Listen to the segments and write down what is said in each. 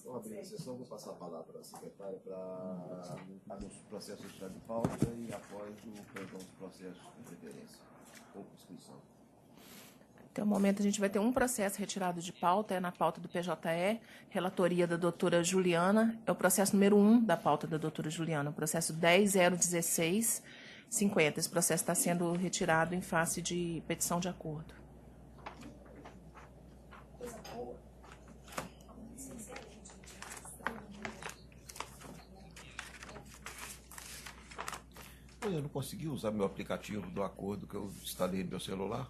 Vou abrir a sessão, vou passar a palavra para a secretária para os processos de pauta e após o perdão dos processos de preferência ou prescrição. Até o momento, a gente vai ter um processo retirado de pauta, é na pauta do PJE, relatoria da doutora Juliana, é o processo número 1 da pauta da doutora Juliana, o processo 10.016.50. Esse processo está sendo retirado em face de petição de acordo. Eu não consegui usar meu aplicativo do acordo que eu instalei no meu celular.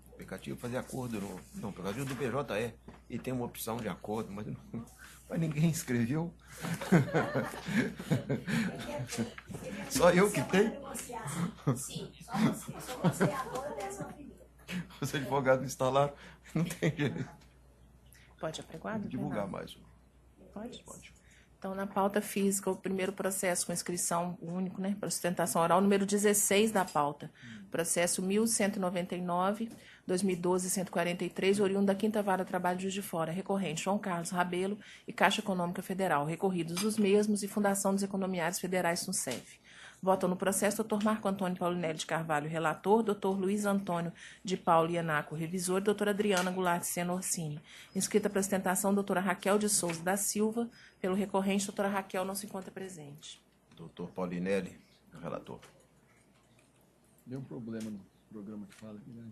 O aplicativo fazia acordo no aplicativo do PJE e tem uma opção de acordo, mas ninguém escreveu. Só eu que tenho. Sim, só você agora dessa primeira. Os advogados instalaram, não tem jeito. Pode apregoado? Divulgar mais. Pode? Então, na pauta física, o primeiro processo com inscrição único, né, para sustentação oral, número 16 da pauta. Processo 1199, 2012, 143, oriundo da 5ª Vara do Trabalho de Juiz de Fora. Recorrente, João Carlos Rabelo e Caixa Econômica Federal. Recorridos os mesmos e Fundação dos Economiários Federais, SUNCEF. Votam no processo doutor Marco Antônio Paulinelli de Carvalho, relator, doutor Luiz Antônio de Paulo Ianaco, revisor, doutora Adriana Goulart Sena Orsini. Inscrita para sustentação, doutora Raquel de Souza da Silva. Pelo recorrente, doutora Raquel não se encontra presente. Doutor Paulinelli, relator. Deu um problema no programa que fala aqui, né?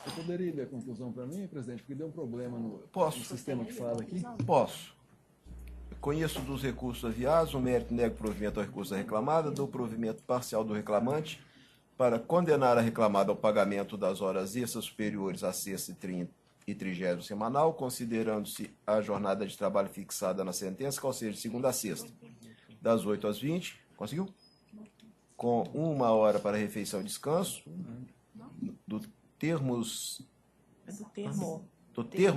Você poderia ler a conclusão para mim, presidente? Porque deu um problema no sistema que fala aqui. Posso. Conheço dos recursos aviados, o mérito nego provimento ao recurso da reclamada, dou provimento parcial do reclamante para condenar a reclamada ao pagamento das horas extras superiores à sexta e 30ª semanal, considerando-se a jornada de trabalho fixada na sentença, qual seja de segunda a sexta, das 8 às 20, conseguiu? Com 1 hora para refeição e descanso, do termo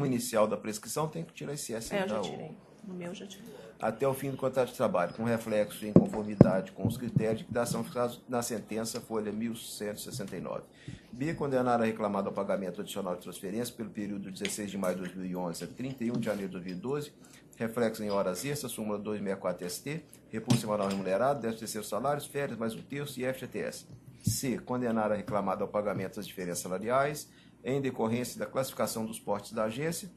inicial da prescrição, tem que tirar esse S. Eu já tirei. No meu já tirei. Até o fim do contrato de trabalho, com reflexo em conformidade com os critérios de liquidação fixados na sentença, folha 1169. B. Condenar a reclamada ao pagamento adicional de transferência pelo período de 16 de maio de 2011 a 31 de janeiro de 2012, reflexo em horas extras, súmula 264 ST, repouso semanal remunerado, 13º salários, férias mais 1/3 e FGTS. C. Condenar a reclamada ao pagamento das diferenças salariais em decorrência da classificação dos portes da agência,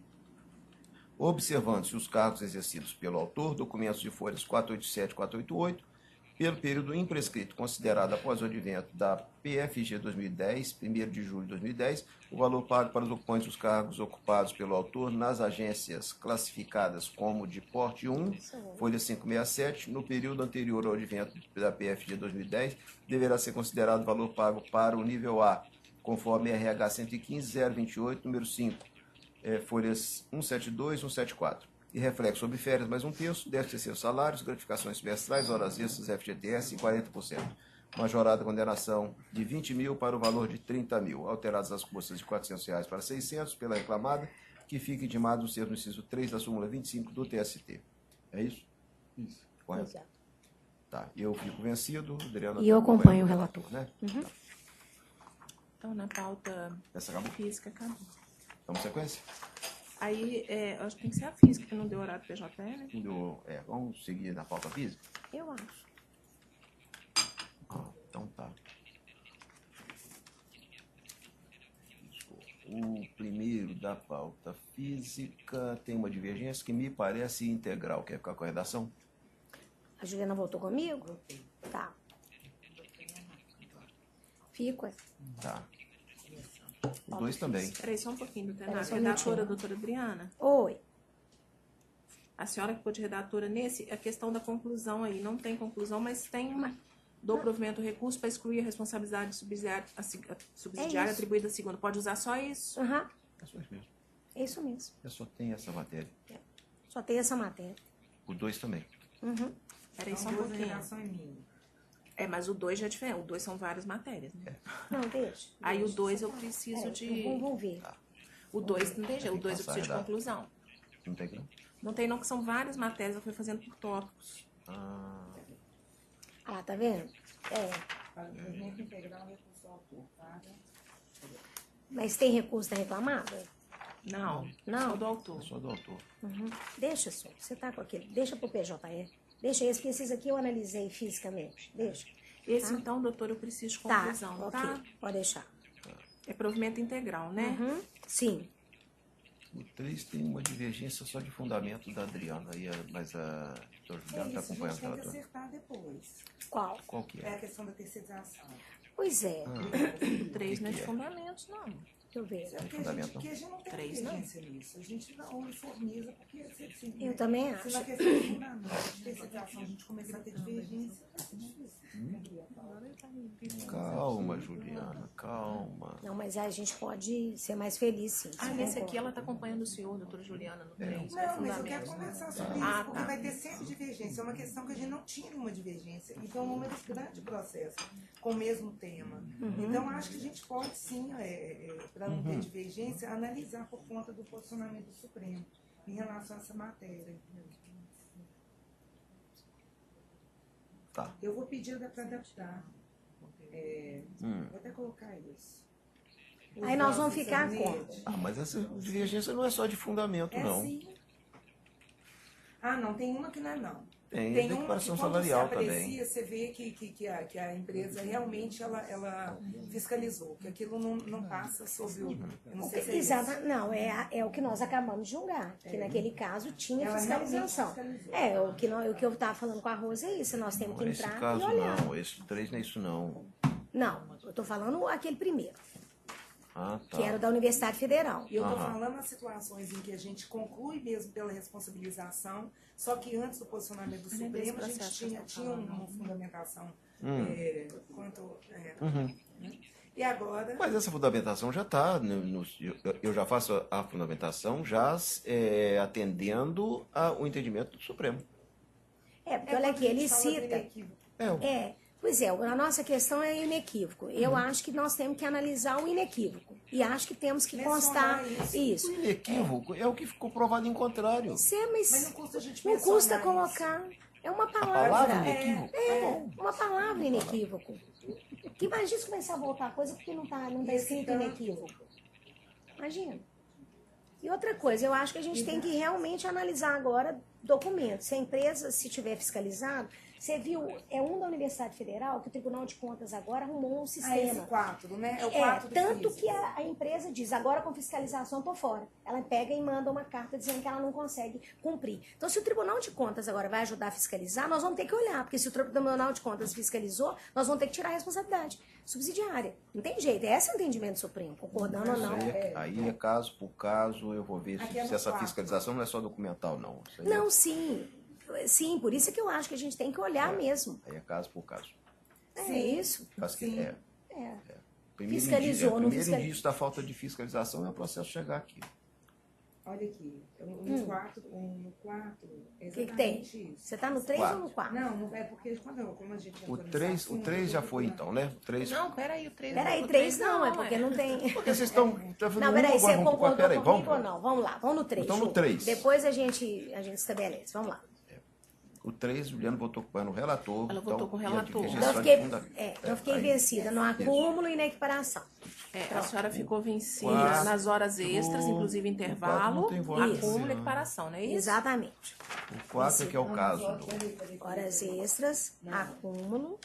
observando-se os cargos exercidos pelo autor, documentos de folhas 487 e 488, pelo período imprescrito considerado após o advento da PFG 2010, 1º de julho de 2010, o valor pago para os ocupantes dos cargos ocupados pelo autor nas agências classificadas como de porte 1, folha 567, no período anterior ao advento da PFG 2010, deverá ser considerado o valor pago para o nível A, conforme RH 115.028, número 5, folhas 172 e 174. E reflexo sobre férias mais 1/3, 13º salários, gratificações semestrais, horas extras, FGTS e 40%. Majorada a condenação de 20 mil para o valor de 30 mil. Alteradas as custas de R$400 para 600 pela reclamada, que fica intimado no termo inciso 3 da súmula 25 do TST. É isso? Isso. Correto? Exato. Tá. Eu fico vencido, Adriana. E eu acompanho o relator. Né? Uhum. Tá. Então, na pauta Essa acabou? física, acabou. Vamos sequência? Aí, acho que tem que ser a física, que não deu horário do PJE, né? Vamos seguir na pauta física? Eu acho. Então tá. O primeiro da pauta física tem uma divergência que me parece integral. Quer ficar com a redação? A Juliana voltou comigo? Tá. Fico. Tá. O 2 também. Peraí, só um pouquinho, Peraí, doutora. só um Redatora, minutinho. doutora Adriana. Oi. A senhora que pôde redatora nesse, a questão da conclusão aí. Não tem conclusão, mas tem uma do provimento do recurso para excluir a responsabilidade subsidiária isso. atribuída à segunda. Pode usar só isso? Aham. É só isso mesmo. É isso mesmo. Eu só tenho essa matéria. Só tem essa matéria. O 2 também. Uhum. Peraí, só um pouquinho. Mas o 2 já é diferente. O 2 são várias matérias, né? Não, deixa. Aí o 2 eu preciso de... Vamos ver. O 2 não tem jeito. O 2 eu preciso de conclusão. Não tem que não? Não tem não, que são várias matérias. Eu fui fazendo por tópicos. Ah, tá vendo? Mas tem recurso da reclamada? Não, Não? só do autor. Só do autor. Uhum. Deixa só, você tá com aquele. Deixa pro PJE. Deixa esse, porque esses aqui eu analisei fisicamente. Deixa. Esse, Tá. então, doutor, eu preciso de Tá, conclusão, ok. tá? Pode deixar. É provimento integral, né? Uhum. Sim. O 3 tem uma divergência só de fundamento da Adriana, mas a doutora Juliana está Isso, a acompanhando gente o tem que relator. acertar depois. Qual? Qual que É a é? questão da terceirização. Pois é. O 3 não é de que é? fundamentos, não. Deixa eu ver. É porque fundamento, porque a gente não tem Três, não. divergência nisso. A gente não uniformiza, porque se Eu também se acho. na questão do fundamento de terceirização a gente começar a ter divergência, vai ser difícil. Calma, Juliana, calma. Não, mas a gente pode ser mais feliz, sim. Ah, nesse aqui ela está acompanhando o senhor, doutora Juliana, no 3. Não, mas eu quero conversar sobre Ah, isso, porque tá. vai ter sempre divergência. É uma questão que a gente não tinha nenhuma divergência. Então, é um número grande processo com o mesmo tema. Então, acho que a gente pode, sim, para não ter divergência, analisar por conta do posicionamento do Supremo em relação a essa matéria. Tá. Eu vou pedir para adaptar. Vou até colocar isso. Aí nós vamos Os ficar gabinetes. Ah, mas essa divergência não é só de fundamento, É não. sim. Ah, não, tem uma que não é não. Tem Tem a uma que declaração quando salarial você também. aprecia, você vê que a empresa realmente ela fiscalizou, que aquilo não passa sob o... Eu não sei se é isso. Exato, não, é o que nós acabamos de julgar, que naquele caso tinha Ela fiscalização. realmente fiscalizou. O que eu estava falando com a Rosa é isso, nós temos que Nesse entrar caso, e olhar. não. Esse 3 não é isso, não. Não, eu estou falando aquele primeiro, Ah, tá. que era o da Universidade Federal. E eu estou Aham. falando as situações em que a gente conclui mesmo pela responsabilização, só que antes do posicionamento do Mas é desse Supremo, a gente processo que tinha, eu tô tinha falando. uma fundamentação quanto... Uhum. E agora... Mas essa fundamentação já está. Eu já faço a fundamentação já atendendo ao entendimento do Supremo. Porque olha aqui, ele fala do cita... inequívoco. Pois é, a nossa questão é inequívoco. Eu acho que nós temos que analisar o inequívoco. E acho que temos que Mencionar constar isso. O inequívoco é o que ficou provado em contrário. Mas não custa a gente não mencionar custa isso. colocar. É uma A palavra. palavra inequívoco? Tá bom. Uma palavra inequívoco. Que imagina se começar a voltar a coisa porque não tá escrito inequívoco. Imagina. E outra coisa, eu acho que a gente tem que realmente analisar agora documentos. Se a empresa, se tiver fiscalizado, você viu, é um da Universidade Federal que o Tribunal de Contas agora arrumou um sistema. Esse 4, né? É o 4 do Tanto físico. que a empresa diz, agora com fiscalização tô fora. Ela pega e manda uma carta dizendo que ela não consegue cumprir. Então, se o Tribunal de Contas agora vai ajudar a fiscalizar, nós vamos ter que olhar, porque se o Tribunal de Contas fiscalizou, nós vamos ter que tirar a responsabilidade subsidiária. Não tem jeito, esse é o entendimento do Supremo, concordando ou não. Aí é caso por caso, eu vou ver Aqui é se no essa quatro. fiscalização não é só documental, não. Isso aí Não, sim. Sim, por isso é que eu acho que a gente tem que olhar mesmo. aí é caso por caso. É isso. Caso que- Sim. Primeiro Fiscalizou, indício, não primeiro fiscalizou. indício da falta de fiscalização é o processo chegar aqui. Olha aqui, no 4, é O que exatamente tem? isso. Você tá no 3 Quatro. ou no 4? Não, não é porque como a gente O entrou nesse 3 assunto, já eu tô foi procurando. então, né? O 3 Não, peraí, o 3 Peraí, 3 não, é porque não tem... Porque vocês estão. Não, peraí, você concordou Peraí, comigo vamos. ou não? Vamos lá, vamos no 3. Então, no 3. Depois a gente estabelece, vamos lá. O 3, Juliano votou com o relator. Ela votou com o e a relator. divergência Então eu só de fiquei, fundamento. eu fiquei Aí- vencida no acúmulo e na equiparação. A senhora ficou vencida Quatro, nas horas extras, inclusive intervalo, não tem voto. acúmulo e equiparação, não é isso? Exatamente. O 4 é que é o caso. Horas extras, acúmulo.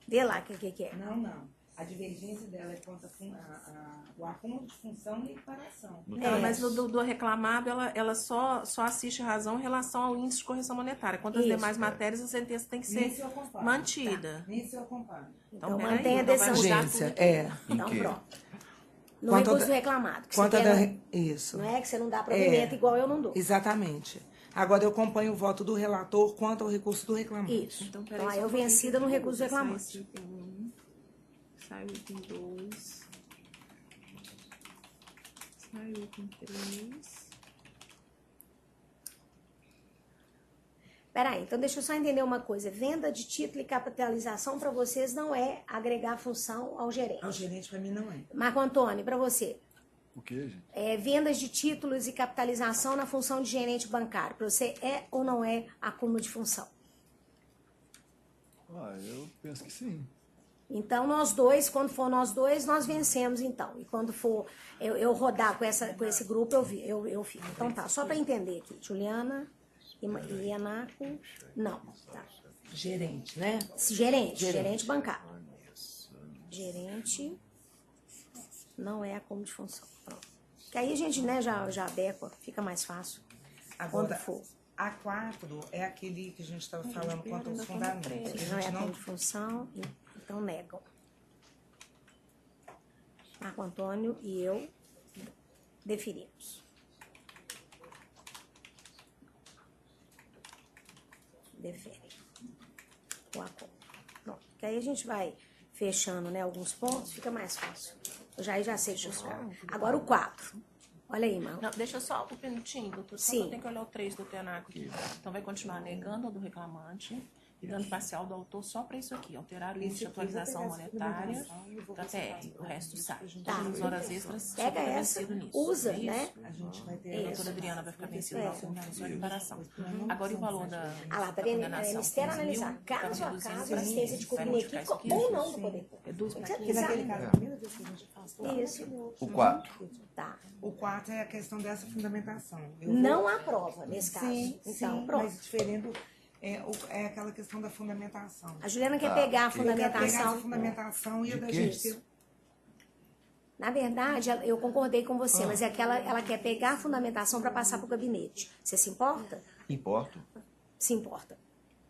Vê lá o que é. Não. A divergência dela é contra o acúmulo de função e equiparação. Mas do reclamado, ela só assiste razão em relação ao índice de correção monetária. Quanto às Isso. demais matérias, a sentença tem que Nisso ser eu acompanho. mantida. Nisso eu acompanho. Então peraí, mantém a então vai decisão. mudar Urgência, tudo. é. Em Então quê? pronto. No Quanto recurso da- reclamado. Que Quanto você a quer, Isso. não é que você não dá provimento igual eu não dou. Exatamente. Agora eu acompanho o voto do relator quanto ao recurso do reclamante. Isso. Então, Então, peraí, aí só eu um pouquinho vencida no que eu recurso vou reclamante. Sai o item 1, sai o item 2, sai o item 3. Peraí, então deixa eu só entender uma coisa. Venda de título e capitalização para vocês não é agregar função ao gerente. Ao gerente, para mim, não é. Marco Antônio, para você, O quê, gente? vendas de títulos e capitalização na função de gerente bancário. Para você é ou não é acúmulo de função? Eu penso que sim. Então, nós dois, quando for nós dois, nós vencemos, então. E quando for eu rodar com esse grupo, eu fico. Então, tá, só para entender aqui. Juliana e Ianaco, não. Tá. Gerente, né? Gerente bancário. Gerente não é acúmulo de função. Pronto. Que aí a gente, né, já adequa, fica mais fácil. Agora, Quando for. A4 é aquele que a gente estava falando quanto aos fundamentos. Não é acúmulo de função, então negam. Marco Antônio e eu deferimos. Deferem o acordo. Pronto. Que aí a gente vai fechando, né, alguns pontos, fica mais fácil. Eu já sei justificar. Agora o 4. Olha aí, Marlon. Não, deixa só um minutinho, doutor. Só Sim. que eu tenho que olhar o 3 do Tenaco aqui. Então vai continuar negando do reclamante e dando parcial do autor só para isso aqui. Alterar o índice de atualização monetária da TR. O resto sai. Tá. As horas extras Pega fica essa, vencido nisso. usa, É isso? né? A gente vai ter A doutora Adriana vai ficar vencida na sua reparação. Agora e o valor da Ah lá, tá vendo? É condenação? mistério 15.000, analisar caso tá a reduzindo caso pra a assistência de 15. Vai cobrir modificar isso equipe aqui? ou não do poder público. Reduz Se para você 15. quiser. naquele caso, a primeira vez que a gente faz. Isso. O 4. Tá. O 4 é a questão dessa fundamentação. Não aprova nesse caso. Sim, Então, sim, pronto. mas diferente é aquela questão da fundamentação. A Juliana quer Tá, pegar a ok. Eu quero pegar essa fundamentação. fundamentação e a De da quê? gente ter... Na verdade, eu concordei com você, mas é que ela quer pegar a fundamentação para passar para o gabinete. Você se importa? Importo. Se importa.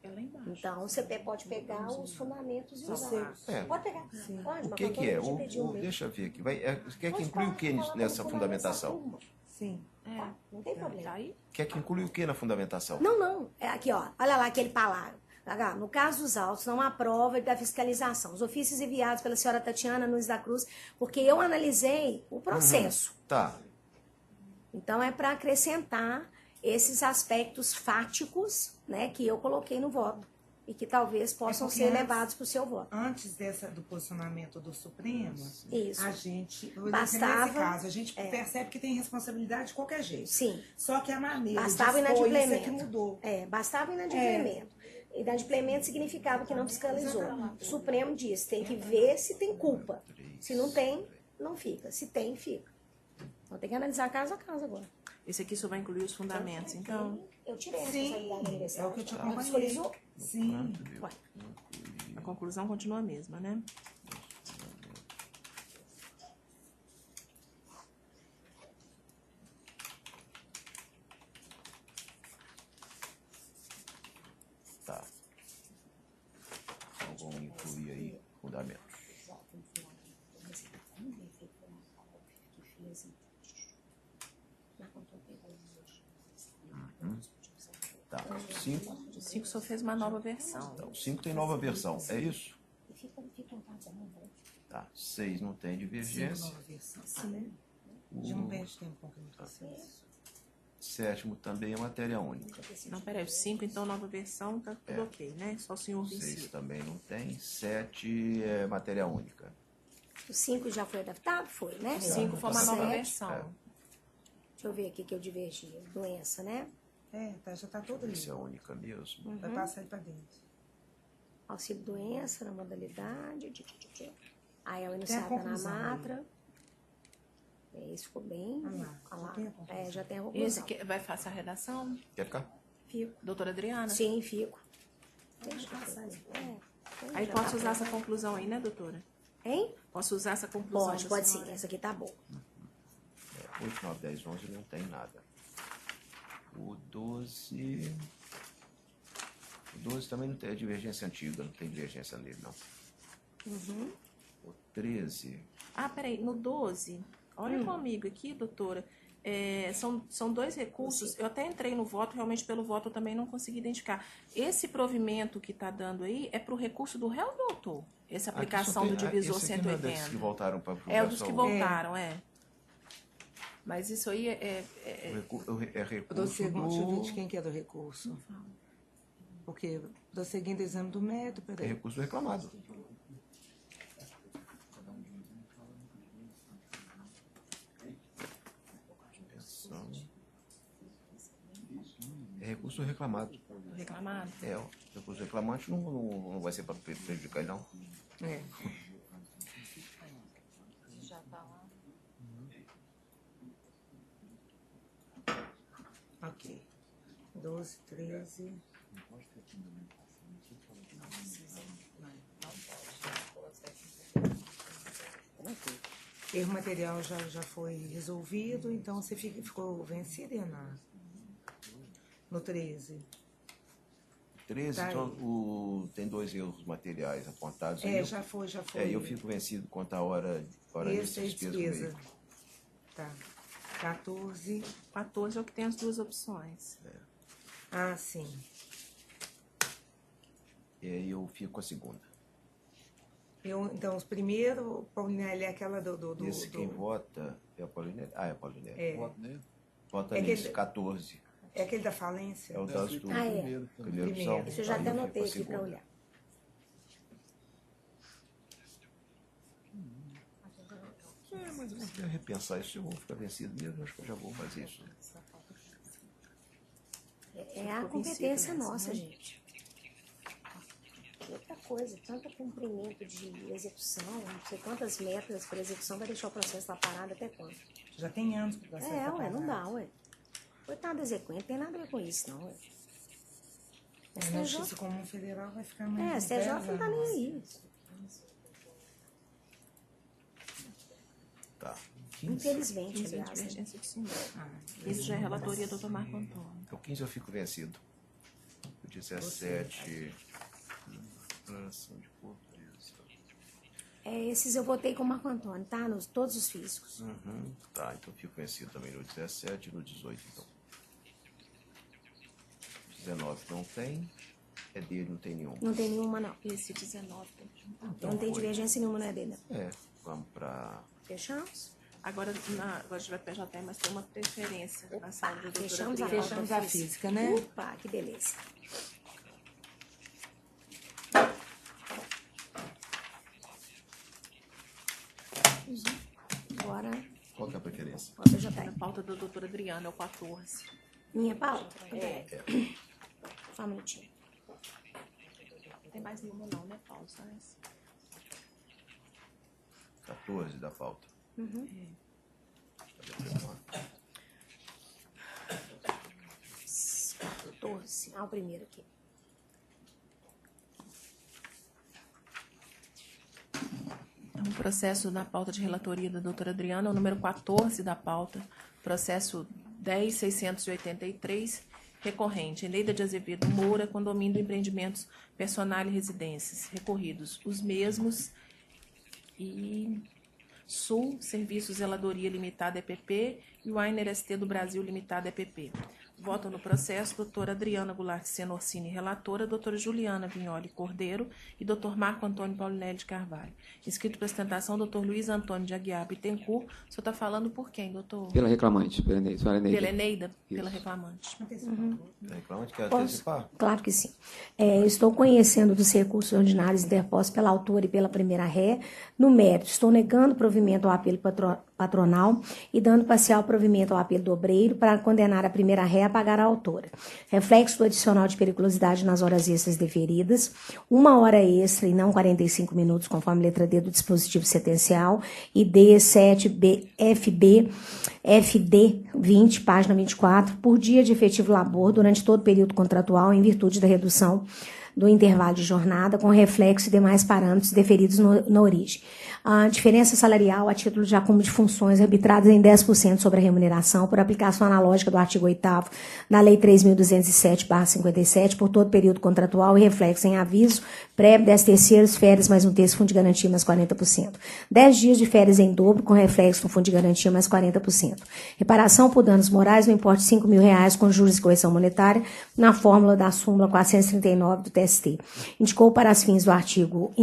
É lá embaixo. Então, você pode pegar os fundamentos e usar. É. Pode pegar. Pode, O mas que quando é? eu te pedi um Deixa eu ver aqui. Quer que Pode inclui o que falar nessa como fundamentação? Sim. Não tem problema. Tá aí? Quer que inclui o que na fundamentação? Não. É aqui, ó. Olha lá aquele parágrafo. No caso dos autos, não há prova da fiscalização. Os ofícios enviados pela senhora Tatiana Nunes da Cruz, porque eu analisei o processo. Tá. Então, é para acrescentar esses aspectos fáticos, né, que eu coloquei no voto. E que talvez possam porque ser antes- levados para o seu voto. Antes do posicionamento do Supremo, Isso. a gente, Bastava- nesse caso, a gente percebe que tem responsabilidade de qualquer jeito. Sim. Só que a maneira Bastava de expor isso é que inadimplemento. mudou. Bastava inadimplemento. Inadimplemento significava que não fiscalizou. O Supremo diz, tem que ver se tem culpa. Se não tem, não fica. Se tem, fica. Então tem que analisar caso a caso agora. Esse aqui só vai incluir os fundamentos, então. Eu tirei a Sim, responsabilidade da universidade. é o que eu te Não acompanhei. fiscalizou? Sim. Ué. A conclusão continua a mesma, né? Tá. Então vamos incluir aí fundamentos. Tá. 5. O 5 só fez uma nova versão. Então, 5 tem nova versão. É isso? Fica em casa, não, né? Tá. 6 não tem divergência. Nova versão. Já não perde tempo com aquele processo. 7º também é matéria única. Não, peraí, o 5, então, nova versão, tá tudo ok, né? Só o senhor 6 vencido. também não tem. 7 é matéria única. O 5 já foi adaptado? Foi, né? O 5 foi uma nova Sete. versão. Deixa eu ver aqui que eu divergi. Doença, né? Já tá todo ali. Isso é única mesmo. Vai passar aí pra dentro. Auxílio doença na modalidade. Aí é o Tem a enunciado na conclusão aí. matra. Isso ficou bem. Olha lá, Olha lá. já tem a conclusão. Já tem a Esse conclusão. aqui vai fazer a redação? Quer ficar? Fico. Doutora Adriana? Sim, fico. Deixa passar aí. Aí Já posso tá usar essa pronto. conclusão aí, né, doutora? Hein? Posso usar essa conclusão da Pode sim. senhora? Essa aqui tá boa. 8, 9, 10, 11 não tem nada. O 12... O 12 também não tem divergência antiga, não tem divergência nele, não. O 13... Ah, peraí, no 12, olha comigo aqui, doutora, são dois recursos, eu até entrei no voto, realmente pelo voto eu também não consegui identificar. Esse provimento que está dando aí é para o recurso do réu ou do autor? Essa aplicação Aqui só do tem- divisor esse aqui não é desses 180. que voltaram para É o dos que voltaram, Mas isso aí É Do recurso segundo, deixa eu ver de do... quem que é do recurso. Porque do seguinte exame do método, É peraí. recurso do reclamado. É recurso reclamado. reclamado. O recurso reclamante não vai ser para prejudicar ele, não. É. Já tá lá. Ok. 12, 13. Erro material já foi resolvido, então você ficou vencida, Ana. No 13. 13, Tá então, tem 2 erros materiais apontados. Aí Já foi. eu fico vencido quanto à hora Esse é extra despesa. do mês. Tá. 14. 14 é o que tem as duas opções. Ah, sim. E aí eu fico com a segunda. Então, os primeiros, Paulinelli, é aquela do... Esse quem vota é a Paulinelli? Ah, é a Paulinelli. É. Voto nele. Vota É nesse, aquele- 14. É aquele da falência? É o das duas. Ah, é. Primeiro também. Primeira opção. Isso eu já Aí até fico com a anotei aqui para segunda. olhar. Mas eu quero repensar isso, eu vou ficar vencido mesmo, acho que eu já vou fazer isso. É a competência nossa, gente. Outra coisa, tanto cumprimento de execução, não sei quantas metas para execução, vai deixar o processo lá parado até quando? Já tem anos que o processo tá Ué, não parado. dá, ué. Coitado do exequente, não tem nada a ver com isso, não, ué. Na Justiça Comum Federal vai ficar mais de CJ 10 não tá anos. nem aí. Tá. 15. Infelizmente, 15 é aliás. Né? divergência de sinal. Isso já é relatoria do Dr. Marco Antônio. Então, 15 eu fico vencido. O 17. Declaração de pobreza. Esses eu votei com o Marco Antônio, tá? Todos os físicos. Tá, então eu fico vencido também no 17 e no 18, então. 19 não tem. É dele, não tem nenhum. Não tem nenhuma, não. Esse 19. Não tem divergência nenhuma, não é dele, não. Vamos pra. Fechamos? Agora a gente vai PJ, mas tem uma preferência na sala do doutora Fechamos a Adriana. Fechamos a física, né? Opa, que beleza. Agora, Qual que é a preferência? ó, PJ. A pauta da doutora Adriana é o 14. Minha pauta? Só um minutinho. Não tem mais nenhuma não, né, Paulo? Só essa. 14 da pauta. Cadê a primeira? 14. O primeiro aqui. Então, o processo na pauta de relatoria da doutora Adriana é o número 14 da pauta, processo 10.683, recorrente, Eneida de Azevedo Moura, condomínio de empreendimentos personal e residências, recorridos os mesmos e Sul, Serviços Zeladoria Limitada EPP e o Ainer ST do Brasil Limitada EPP. Votam no processo doutora Adriana Goulart Senorsini, relatora, doutora Juliana Vignoli Cordeiro e doutor Marco Antônio Paulinelli de Carvalho. Inscrito para ostentação, doutor Luiz Antônio de Aguiar Bittencourt. O senhor está falando por quem, doutor? Pela reclamante, pela Eneida. Pela Eneida? Pela reclamante. Reclamante quer Posso? antecipar? Claro que sim. Estou conhecendo dos recursos ordinários interpostos pela autora e pela primeira ré. No mérito, estou negando provimento ao apelo patronal e dando parcial provimento ao apelo do obreiro para condenar a primeira ré a pagar a autora. Reflexo do adicional de periculosidade nas horas extras deferidas, 1 hora extra e não 45 minutos, conforme letra D do dispositivo sentencial, e D7B, FD 20, página 24, por dia de efetivo labor durante todo o período contratual, em virtude da redução do intervalo de jornada, com reflexo e demais parâmetros deferidos na origem. A diferença salarial a título de acúmulo de funções arbitradas em 10% sobre a remuneração por aplicação analógica do artigo 8º da Lei 3.207/57 por todo período contratual e reflexo em aviso, prévio, 10º, férias mais 1/3, fundo de garantia mais 40%. 10 dias de férias em dobro com reflexo no fundo de garantia mais 40%. Reparação por danos morais no importe de R$5.000 com juros e correção monetária na fórmula da súmula 439 do TST. Para fins do artigo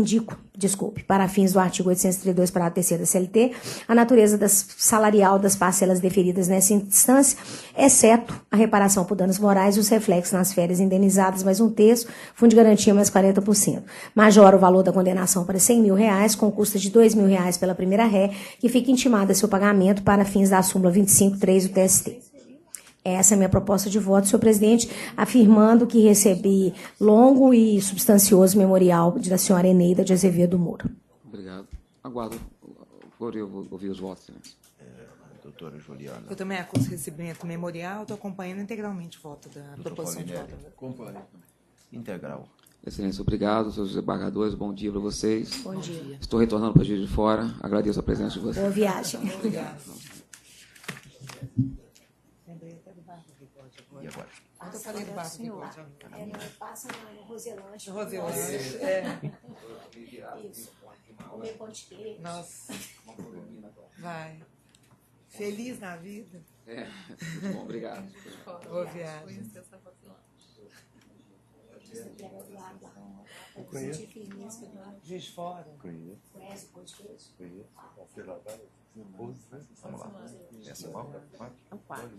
832, parágrafo 3º da CLT, a natureza salarial das parcelas deferidas nessa instância, exceto a reparação por danos morais e os reflexos nas férias indenizadas mais 1/3, fundo de garantia mais 40%. Majora o valor da condenação para R$100.000, com custa de R$2.000 pela primeira ré, que fica intimada seu pagamento para fins da súmula 25.3 do TST. Essa é a minha proposta de voto, senhor presidente, afirmando que recebi longo e substancioso memorial da senhora Eneida de Azevedo Moura. Obrigado. Aguardo por eu ouvir os votos. Doutora Juliana. Eu também acuso recebimento memorial, estou acompanhando integralmente o voto da proposição de voto. Acompanhe. Integral. Excelência, obrigado, seus desembargadores, bom dia para vocês. Bom dia. Estou retornando para Juiz de Fora, agradeço a presença de vocês. Boa viagem. E agora? Eu falei do barco que pode. Passa no Roselante. Roselante. Isso. Comer pão de queijo. Nossa. Vai. Feliz na vida. Muito bom, obrigado. Boa viagem. Juiz de Fora. Conhece o pão de queijo? Vamos lá. Essa qual? É o 4.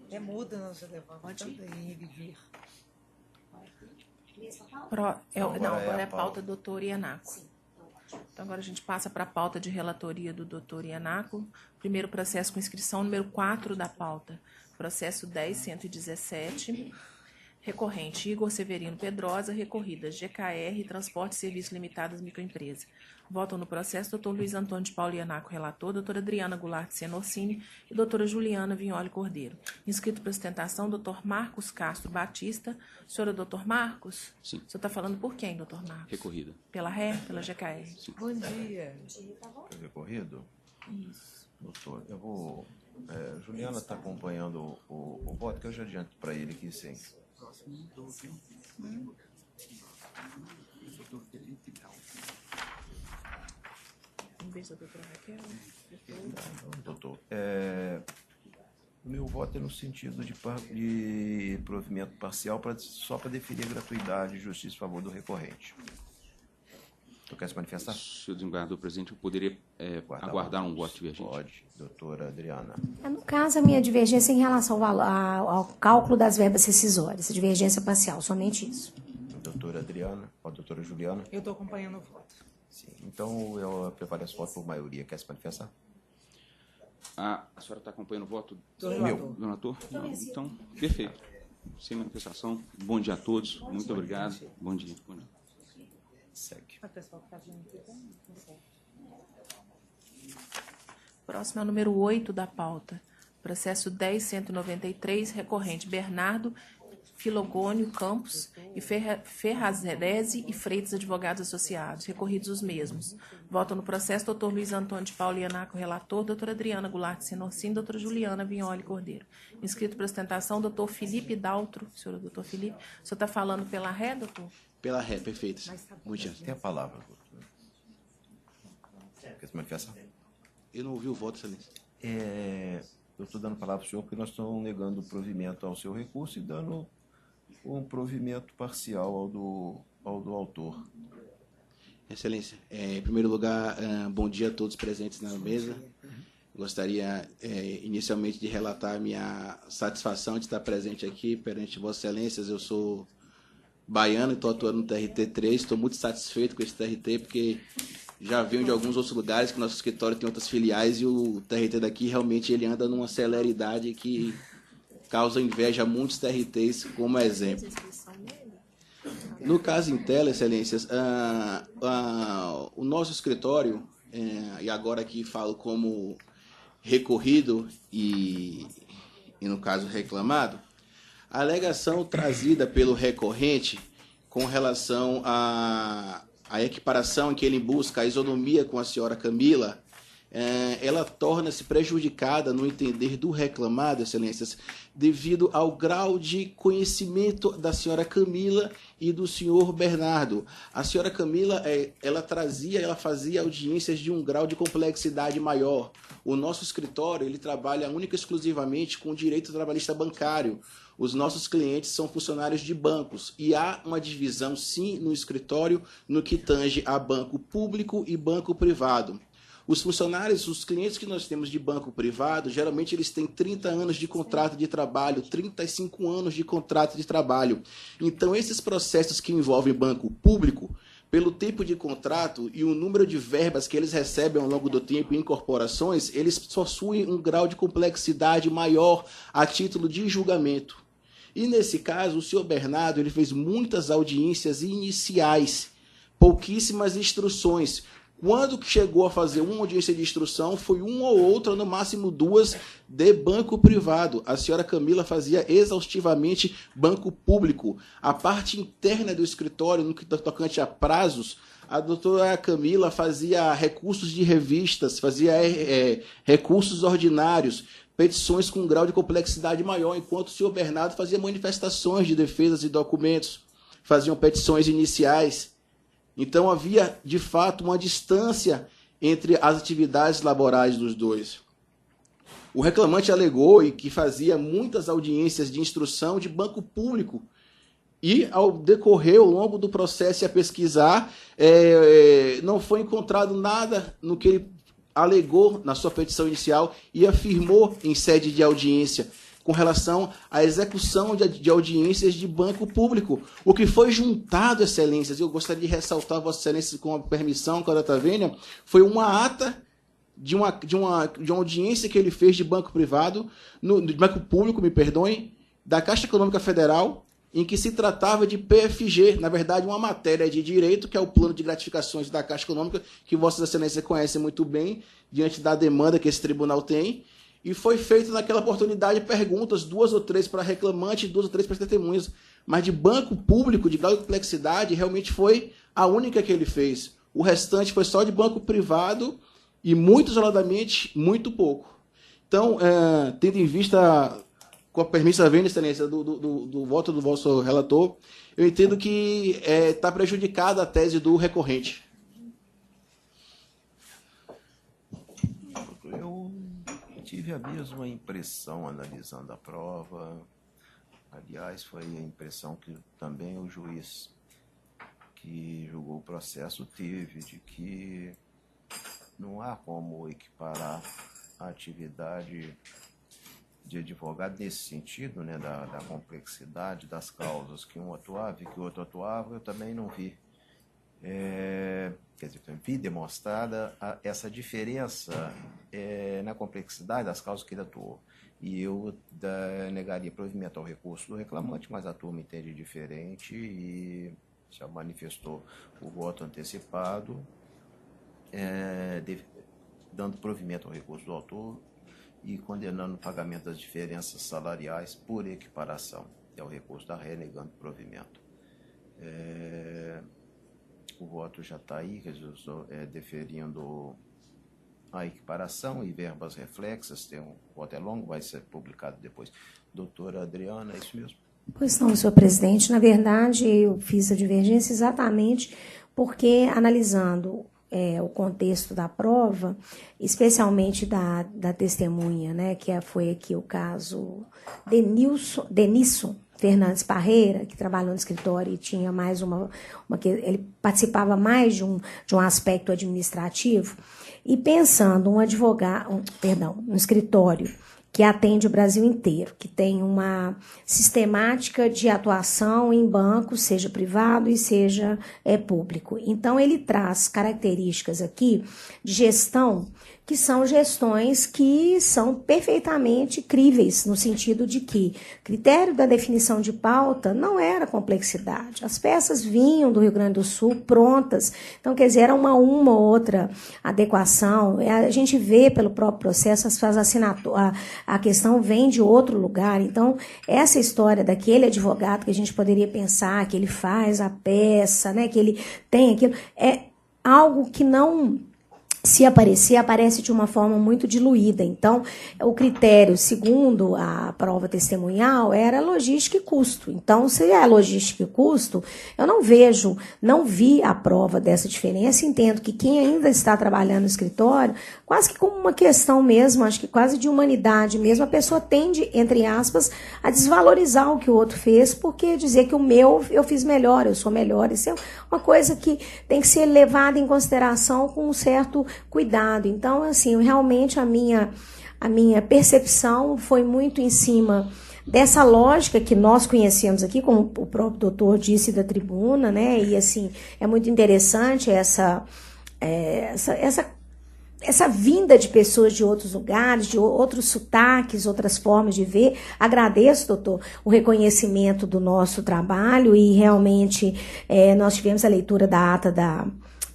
É muda, não se levanta também, ir e vir. Agora é a pauta do doutor Ianaco. Então, agora a gente passa para a pauta de relatoria do doutor Ianaco. Primeiro processo com inscrição número 4 da pauta. Processo 10.117. Recorrente Igor Severino Pedrosa, recorrida GKR, Transporte e Serviços Limitados Microempresa. Votam no processo doutor Luiz Antônio de Paulo Ianaco, relator, doutora Adriana Goulart Senorcini e doutora Juliana Vignoli Cordeiro. Inscrito para sustentação, doutor Marcos Castro Batista. Senhora, doutor Marcos? Sim. O senhor está falando por quem, doutor Marcos? Recorrida. Pela RE, pela GKR? Sim. Bom dia. Foi recorrido? Isso. Doutor, eu vou... Juliana está acompanhando o voto, que eu já adianto para ele aqui, sim. Um beijo da doutora Raquel. Doutor, o meu voto é no sentido de provimento parcial só para definir a gratuidade e justiça em favor do recorrente. Tu quer se manifestar? Senhor desembargador presidente, eu poderia aguardar um voto divergente? Pode, doutora Adriana. No caso, a minha divergência é em relação ao cálculo das verbas rescisórias, a divergência parcial, somente isso. Doutora Adriana, ou doutora Juliana? Eu estou acompanhando o voto. Sim, então eu prevaleço voto por maioria. Quer se manifestar? A senhora está acompanhando o voto Do do relator? Não, então, perfeito. Sem manifestação. Bom dia a todos. Muito obrigado. Bom dia. Bom dia. Segue. Próximo é o número 8 da pauta. Processo 10.193, recorrente Bernardo Filogônio Campos e Ferrazerese e Freitas Advogados Associados, recorridos os mesmos. Votam no processo doutor Luiz Antônio de Paulo Ianaco, relator, doutora Adriana Goulart Senorcini, doutora Juliana Vignoli Cordeiro. Inscrito para ostentação, doutor Felipe Daltro. Senhor doutor Felipe, o senhor está falando pela ré, doutor? Pela ré, perfeito. Bom dia. Tem a palavra, doutor. Quer se manifestar? Eu não ouvi o voto, excelência. Eu estou dando a palavra para o senhor porque nós estamos negando o provimento ao seu recurso e dando um provimento parcial ao do autor. Excelência, em primeiro lugar, bom dia a todos presentes na mesa. Gostaria inicialmente de relatar minha satisfação de estar presente aqui perante Vossas Excelências. Eu sou baiano e estou atuando no TRT3. Estou muito satisfeito com esse TRT porque já venho de alguns outros lugares que nosso escritório tem outras filiais e o TRT daqui realmente ele anda numa celeridade que causa inveja a muitos TRTs como exemplo. No caso Intel, excelências, o nosso escritório, e agora aqui falo como recorrido e no caso reclamado, a alegação trazida pelo recorrente com relação à equiparação em que ele busca a isonomia com a senhora Camila, ela torna-se prejudicada no entender do reclamado, excelências, devido ao grau de conhecimento da senhora Camila e do senhor Bernardo. A senhora Camila, ela fazia audiências de um grau de complexidade maior. O nosso escritório, ele trabalha única e exclusivamente com o direito trabalhista bancário. Os nossos clientes são funcionários de bancos e há uma divisão, sim, no escritório no que tange a banco público e banco privado. Os funcionários, os clientes que nós temos de banco privado, geralmente eles têm 30 anos de contrato de trabalho, 35 anos de contrato de trabalho. Então, esses processos que envolvem banco público, pelo tempo de contrato e o número de verbas que eles recebem ao longo do tempo em incorporações, eles possuem um grau de complexidade maior a título de julgamento. E, nesse caso, o senhor Bernardo ele fez muitas audiências iniciais, pouquíssimas instruções. Quando chegou a fazer uma audiência de instrução, foi uma ou outra, no máximo 2, de banco privado. A senhora Camila fazia exaustivamente banco público. A parte interna do escritório, no que tocante a prazos, a doutora Camila fazia recursos de revistas, fazia recursos ordinários, petições com um grau de complexidade maior, enquanto o senhor Bernardo fazia manifestações de defesas e documentos, faziam petições iniciais. Então, havia, de fato, uma distância entre as atividades laborais dos dois. O reclamante alegou que fazia muitas audiências de instrução de banco público e, ao decorrer, ao longo do processo e a pesquisar, não foi encontrado nada no que ele alegou na sua petição inicial e afirmou em sede de audiência, com relação à execução de audiências de banco público. O que foi juntado, excelências, eu gostaria de ressaltar, Vossa Excelência, com a permissão, Corata Vênia, foi uma ata de uma audiência que ele fez de banco privado, de banco público, me perdoem, da Caixa Econômica Federal, em que se tratava de PFG, na verdade, uma matéria de direito, que é o plano de gratificações da Caixa Econômica, que Vossa Excelência conhece muito bem, diante da demanda que esse tribunal tem. E foi feito naquela oportunidade perguntas, 2 ou 3 para reclamante e 2 ou 3 para testemunhas. Mas de banco público, de grau de complexidade, realmente foi a única que ele fez. O restante foi só de banco privado e, muito isoladamente, muito pouco. Então, tendo em vista, com a permissa, Excelência, do voto do vosso relator, eu entendo que está prejudicada a tese do recorrente. Tive a mesma impressão analisando a prova. Aliás, foi a impressão que também o juiz que julgou o processo teve, de que não há como equiparar a atividade de advogado nesse sentido, né, da complexidade das causas, que um atuava e que o outro atuava, eu também não vi. Quer dizer, vi demonstrada essa diferença na complexidade das causas que ele atuou. E eu negaria provimento ao recurso do reclamante, mas a turma entende diferente e já manifestou o voto antecipado, dando provimento ao recurso do autor e condenando o pagamento das diferenças salariais por equiparação. É o recurso da ré negando provimento. O voto já está aí, deferindo a equiparação e verbas reflexas. O voto é longo, vai ser publicado depois. Doutora Adriana, é isso mesmo? Pois não, senhor presidente. Na verdade, eu fiz a divergência exatamente porque, analisando o contexto da prova, especialmente da testemunha, né, que foi aqui o caso Denisson Fernandes Parreira, que trabalhou no escritório e tinha mais ele participava mais de um aspecto administrativo, e pensando um escritório que atende o Brasil inteiro, que tem uma sistemática de atuação em bancos, seja privado e seja público. Então, ele traz características aqui de gestão que são gestões que são perfeitamente críveis, no sentido de que o critério da definição de pauta não era complexidade. As peças vinham do Rio Grande do Sul prontas, então, quer dizer, era uma ou outra adequação. A gente vê pelo próprio processo, a questão vem de outro lugar. Então, essa história daquele advogado que a gente poderia pensar que ele faz a peça, né, que ele tem aquilo, é algo que não... Se aparecer, aparece de uma forma muito diluída. Então, o critério, segundo a prova testemunhal, era logística e custo. Então, se é logística e custo, eu não vi a prova dessa diferença. Entendo que quem ainda está trabalhando no escritório, quase que como uma questão mesmo, acho que quase de humanidade mesmo, a pessoa tende, entre aspas, a desvalorizar o que o outro fez, porque dizer que o meu eu fiz melhor, eu sou melhor. Isso é uma coisa que tem que ser levada em consideração com um certo cuidado. Então, assim, realmente a minha percepção foi muito em cima dessa lógica que nós conhecemos aqui, como o próprio doutor disse da tribuna, né? E assim, é muito interessante essa vinda de pessoas de outros lugares, de outros sotaques, outras formas de ver. Agradeço, doutor, o reconhecimento do nosso trabalho e realmente nós tivemos a leitura da ata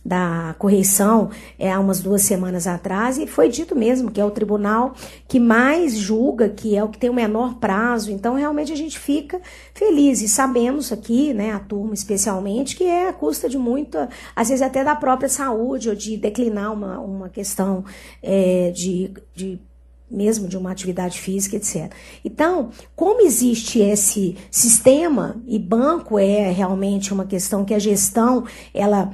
da correição há umas 2 semanas atrás, e foi dito mesmo que é o tribunal que mais julga, que é o que tem o menor prazo. Então, realmente, a gente fica feliz. E sabemos aqui, né, a turma especialmente, que é a custa de muita, às vezes até da própria saúde, ou de declinar uma questão mesmo de uma atividade física, etc. Então, como existe esse sistema, e banco é realmente uma questão que a gestão, ela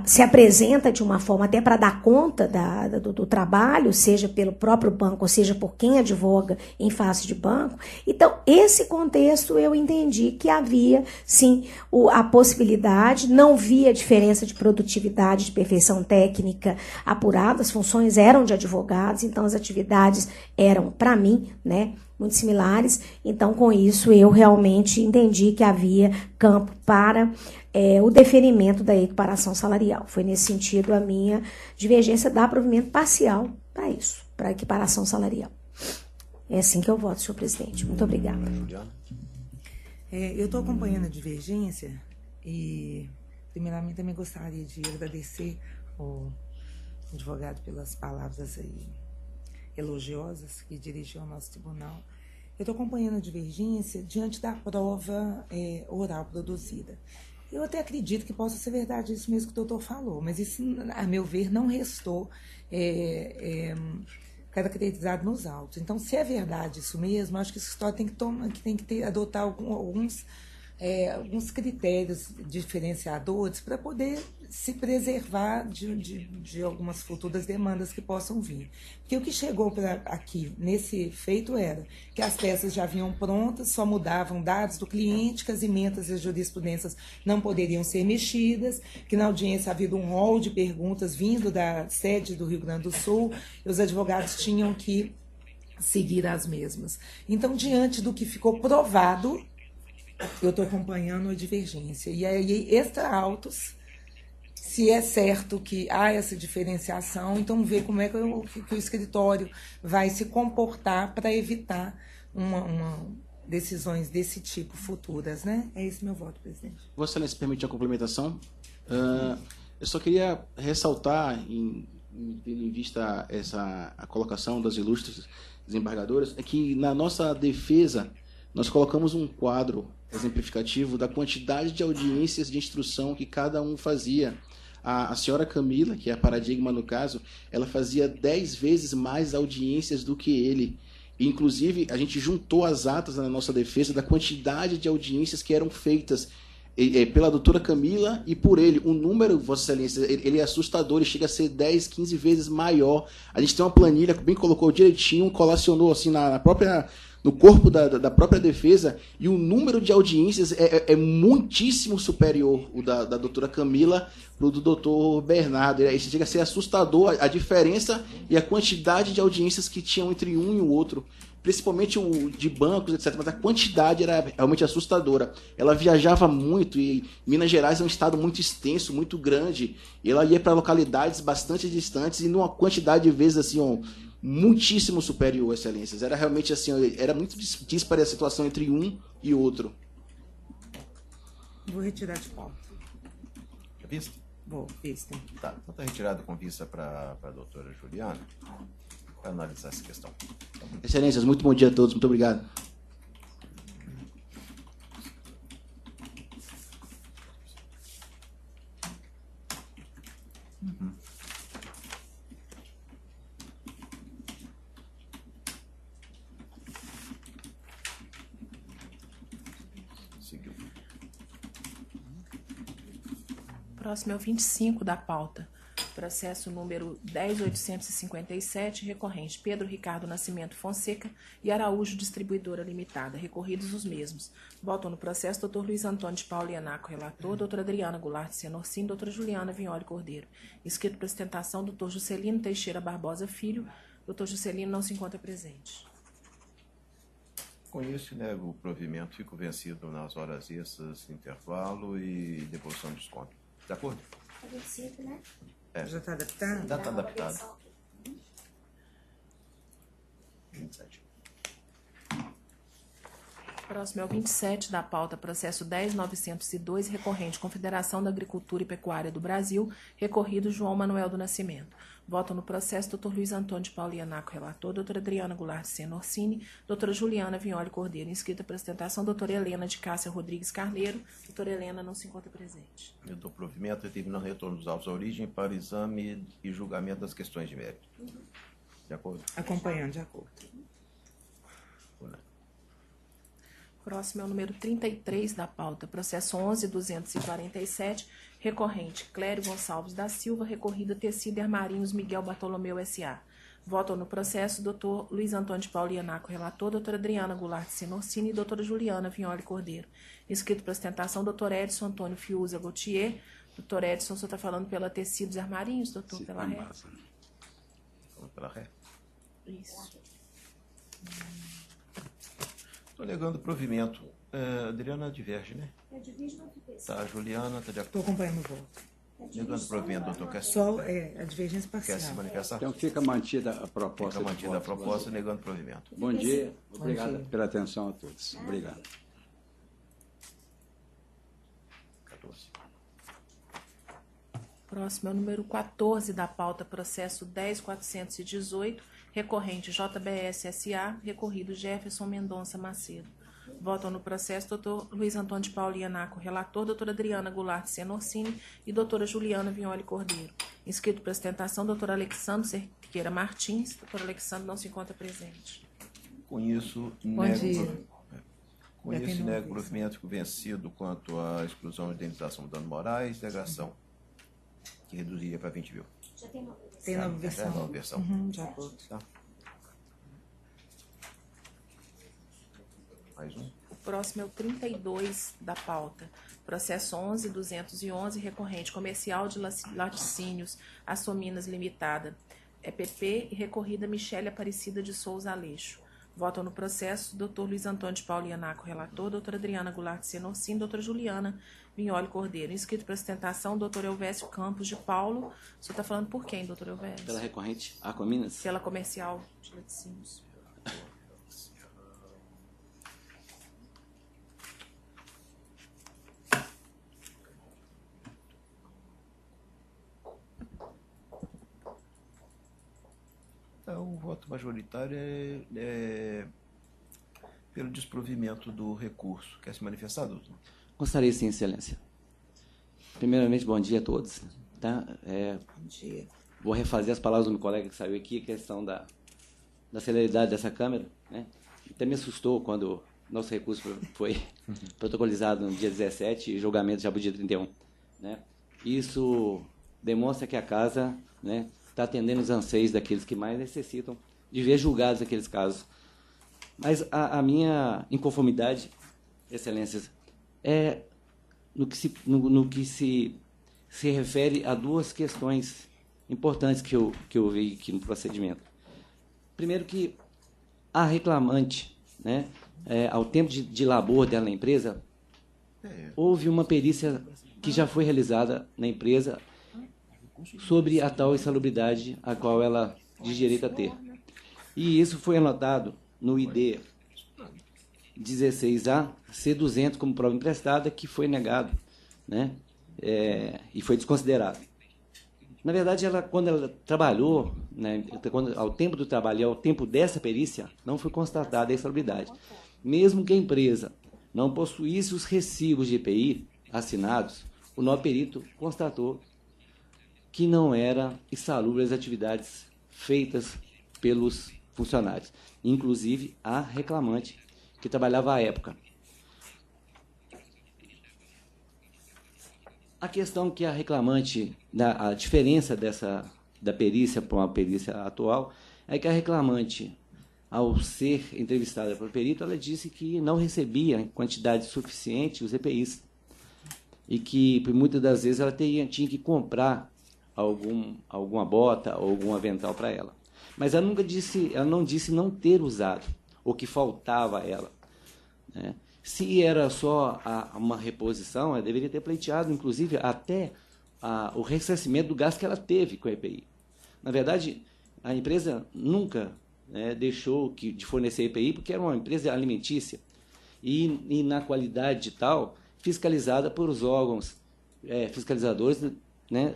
se apresenta de uma forma até para dar conta do trabalho, seja pelo próprio banco, ou seja por quem advoga em face de banco. Então, esse contexto eu entendi que havia, sim, a possibilidade, não via diferença de produtividade, de perfeição técnica apurada, as funções eram de advogados, então as atividades eram, para mim, né, muito similares. Então, com isso, eu realmente entendi que havia campo para o deferimento da equiparação salarial. Foi nesse sentido a minha divergência, dar provimento parcial para isso, para a equiparação salarial. É assim que eu voto, senhor presidente. Muito obrigada. Eu estou acompanhando a divergência e, primeiramente, também gostaria de agradecer ao advogado pelas palavras aí elogiosas que dirigiu ao nosso tribunal. Eu estou acompanhando a divergência diante da prova oral produzida. Eu até acredito que possa ser verdade isso mesmo que o doutor falou, mas isso, a meu ver, não restou caracterizado nos autos. Então, se é verdade isso mesmo, acho que essa história tem que adotar alguns critérios diferenciadores para poder se preservar de algumas futuras demandas que possam vir. Porque o que chegou aqui nesse feito era que as peças já vinham prontas, só mudavam dados do cliente, que as emendas e as jurisprudências não poderiam ser mexidas, que na audiência havia um rol de perguntas vindo da sede do Rio Grande do Sul, e os advogados tinham que seguir as mesmas. Então, diante do que ficou provado, eu estou acompanhando a divergência. E aí, extra-autos, se é certo que há essa diferenciação, então ver como é que o escritório vai se comportar para evitar decisões desse tipo futuras, né? É esse meu voto, presidente. Vossa Excelência, permite a complementação? Eu só queria ressaltar, tendo em vista a colocação das ilustres desembargadoras, é que na nossa defesa nós colocamos um quadro exemplificativo da quantidade de audiências de instrução que cada um fazia. A senhora Camila, que é a paradigma no caso, ela fazia 10 vezes mais audiências do que ele. Inclusive, a gente juntou as atas na nossa defesa da quantidade de audiências que eram feitas pela doutora Camila e por ele. O número, Vossa Excelência, ele é assustador, ele chega a ser 10, 15 vezes maior. A gente tem uma planilha que bem colocou direitinho, colacionou assim no corpo da própria defesa, e o número de audiências é muitíssimo superior o da doutora Camila para o do doutor Bernardo. Isso chega a ser assustador, a diferença e a quantidade de audiências que tinham entre um e o outro, principalmente o de bancos, etc. Mas a quantidade era realmente assustadora. Ela viajava muito, e Minas Gerais é um estado muito extenso, muito grande, e ela ia para localidades bastante distantes e numa quantidade de vezes assim, muitíssimo superior, excelências. Era realmente assim, era muito dispara a situação entre um e outro. Vou retirar de pauta. É vista? Vou, vista. Tá, então está retirado com vista para a doutora Juliana, para analisar essa questão. Excelências, muito bom dia a todos, muito obrigado. Próximo é o 25 da pauta. Processo número 10.857, recorrente Pedro Ricardo Nascimento Fonseca e Araújo Distribuidora Limitada. Recorridos os mesmos. Votam no processo doutor Luiz Antônio de Paulo Ianaco, relator, doutora Adriana Goulart de Senorcim, doutora Juliana Vignoli Cordeiro. Escrito para sustentação, doutor Juscelino Teixeira Barbosa Filho. Doutor Juscelino não se encontra presente. Com isso, nego o provimento, fico vencido nas horas extras, intervalo e devolução de desconto. De acordo? É 25, né? Já está adaptado? Já está adaptado. 27. Próximo é o 27 da pauta, processo 10.902, recorrente Confederação da Agricultura e Pecuária do Brasil, recorrido João Manuel do Nascimento. Votam no processo Dr. Luiz Antônio de Paula Ianaco, relator, doutora Adriana Goulart de Sena Orsini, doutora Juliana Vignoli Cordeiro, inscrita para ostentação, doutora Helena de Cássia Rodrigues Carneiro, doutora Helena não se encontra presente. Eu dou provimento determinando retorno dos autos à origem para exame e julgamento das questões de mérito. De acordo? Acompanhando, de acordo. Próximo é o número 33 da pauta, processo 11.247, recorrente Clério Gonçalves da Silva, recorrida Tecido e Armarinhos Miguel Bartolomeu S.A. Votam no processo Dr. Luiz Antônio de Paula Ianaco, relator, doutora Adriana Goulart de Sena Orsini e doutora Juliana Vignoli Cordeiro. Inscrito para ostentação, doutor Edson Antônio Fiuza Gautier. Doutor Edson, o senhor está falando pela Tecidos e Armarinhos, doutor? Pela ré? Pela ré. Isso. Estou negando provimento. Adriana diverge, né? Eu divido no FPC. Tá, Juliana, está de Estou acordo. acompanhando o voto. Negando provimento, doutor. Quer Só a divergência quer se parcial. manifestar? Então fica mantida a proposta. Fica mantida a de voto. proposta, negando provimento. Bom dia, Bom obrigado dia. pela atenção a todos. Obrigado. 14. Próximo é o número 14 da pauta, processo 10.418, recorrente JBS S.A., recorrido Jefferson Mendonça Macedo. Votam no processo doutor Luiz Antônio de Paula Ianaco, relator, doutora Adriana Goulart de Sena Orsini e doutora Juliana Vignoli Cordeiro. Inscrito para ostentação, doutor Alexandre Cerqueira Martins. Doutor Alexandre não se encontra presente. Com isso, Bom dia. Com Já tem isso, nova nego o provimento vencido quanto à exclusão e indenização de danos morais e degradação, que reduziria para 20 mil. Já tem uma Tem nova É a versão. nova versão. De acordo. Tá. Mais um. O próximo é o 32 da pauta. Processo 11.211, recorrente comercial de laticínios, Assominas Limitada, EPP, e recorrida Michele Aparecida de Souza Aleixo. Votam no processo Dr. Luiz Antônio de Paula Ianaco, relator, doutora Adriana Goulart de Sena Orsini, doutora Juliana Vignoli Cordeiro. Inscrito para ostentação, doutor Elvésio Campos de Paulo. O senhor está falando por quem, doutor Elvésio? Pela recorrente Arcominas? Pela comercial de laticínios. Então, o voto majoritário é pelo desprovimento do recurso. Quer se manifestar, doutor? Gostaria sim, excelência. Primeiramente, bom dia a todos. Tá? Bom dia. Vou refazer as palavras do meu colega que saiu aqui, a questão da celeridade dessa Câmara. Né? Até me assustou quando nosso recurso foi protocolizado no dia 17 e julgamento já para o dia 31. Né? Isso demonstra que a Casa está atendendo os anseios daqueles que mais necessitam de ver julgados aqueles casos. Mas a minha inconformidade, excelências, é no que se refere a duas questões importantes que eu vi aqui no procedimento. Primeiro que a reclamante, ao tempo de labor dela na empresa, houve uma perícia que já foi realizada na empresa sobre a tal insalubridade a qual ela diz direito a ter. E isso foi anotado no ID 16A C200 como prova emprestada, que foi negado, e foi desconsiderado. Na verdade, quando ela trabalhou, ao tempo do trabalho e ao tempo dessa perícia, não foi constatada a insalubridade. Mesmo que a empresa não possuísse os recibos de EPI assinados, o nosso perito constatou que não era insalubre as atividades feitas pelos funcionários, inclusive a reclamante, que trabalhava à época. A questão que a reclamante, a diferença da perícia para uma perícia atual, é que a reclamante, ao ser entrevistada pelo perito, ela disse que não recebia em quantidade suficiente os EPIs e que, por muitas das vezes, ela tinha que comprar alguma bota ou algum avental para ela. Mas ela não disse não ter usado, ou que faltava a ela. né? Se era só uma reposição, ela deveria ter pleiteado, inclusive, até o ressarcimento do gasto que ela teve com a EPI. Na verdade, a empresa nunca, né, deixou de fornecer EPI, porque era uma empresa alimentícia e na qualidade tal, fiscalizada por os órgãos fiscalizadores, né,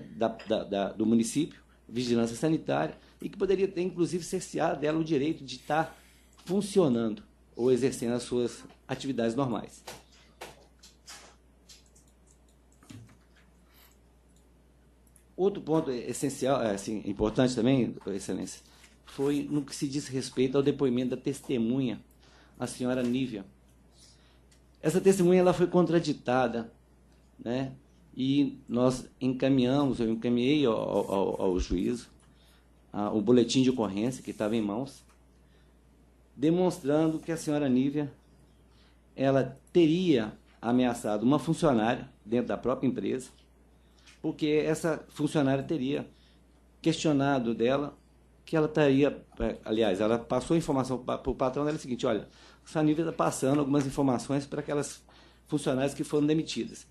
do município, vigilância sanitária, e que poderia ter, inclusive, cerceado dela o direito de estar funcionando ou exercendo as suas atividades normais. Outro ponto essencial, assim, importante também, Excelência, foi no que se diz respeito ao depoimento da testemunha, a senhora Nívia. Essa testemunha ela foi contraditada, né? E nós eu encaminhei ao juízo o boletim de ocorrência que estava em mãos, demonstrando que a senhora Nívia ela teria ameaçado uma funcionária dentro da própria empresa, porque essa funcionária teria questionado dela que ela estaria, aliás, ela passou a informação para o patrão dela, é o seguinte: olha, a senhora Nívia está passando algumas informações para aquelas funcionárias que foram demitidas.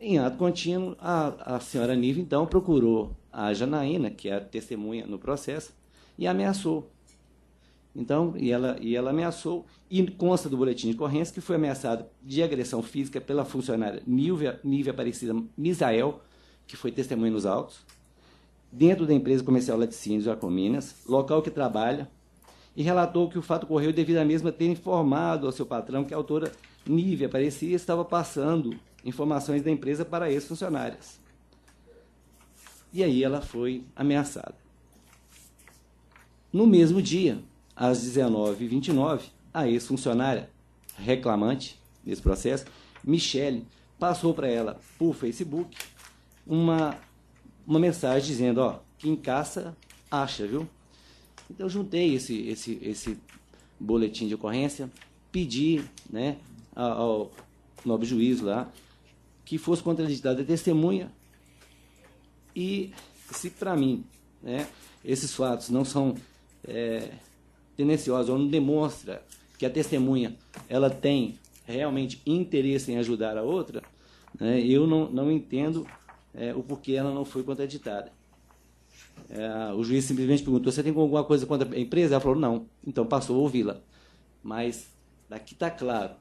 Em ato contínuo, a senhora Nívia, então, procurou a Janaína, que é a testemunha no processo, e ameaçou. Então, e ela ameaçou, e consta do boletim de ocorrência que foi ameaçada de agressão física pela funcionária Nívia Aparecida Misael, que foi testemunha nos autos, dentro da empresa comercial Laticínios Jacominas, local que trabalha, e relatou que o fato ocorreu devido à mesma ter informado ao seu patrão que a autora Nívia Aparecida estava passando informações da empresa para ex-funcionárias. E aí ela foi ameaçada. No mesmo dia, às 19h29, a ex-funcionária reclamante desse processo, Michele, passou para ela por Facebook uma mensagem dizendo: ó, quem caça, acha, viu? Então eu juntei esse boletim de ocorrência, pedi, né, ao nobre juiz lá que fosse contraditada a testemunha, e se para mim, né, esses fatos não são tendenciosos ou não demonstra que a testemunha ela tem realmente interesse em ajudar a outra, né, eu não entendo o porquê ela não foi contraditada. O juiz simplesmente perguntou: você tem alguma coisa contra a empresa? Ela falou: não. Então passou a ouvi-la. Mas daqui está claro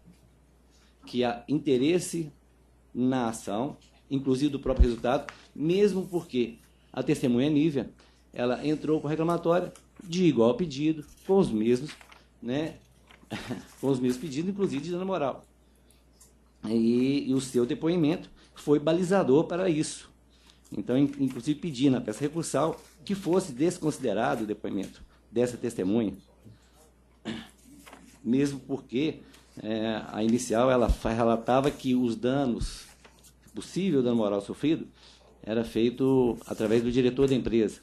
que há interesse na ação, inclusive do próprio resultado, mesmo porque a testemunha Nívia ela entrou com reclamatória de igual pedido, com os mesmos, né, com os mesmos pedidos, inclusive de dano moral. E o seu depoimento foi balizador para isso. Então, inclusive, pedi na peça recursal que fosse desconsiderado o depoimento dessa testemunha, mesmo porque a inicial ela relatava que os danos, possível dano moral sofrido, era feito através do diretor da empresa.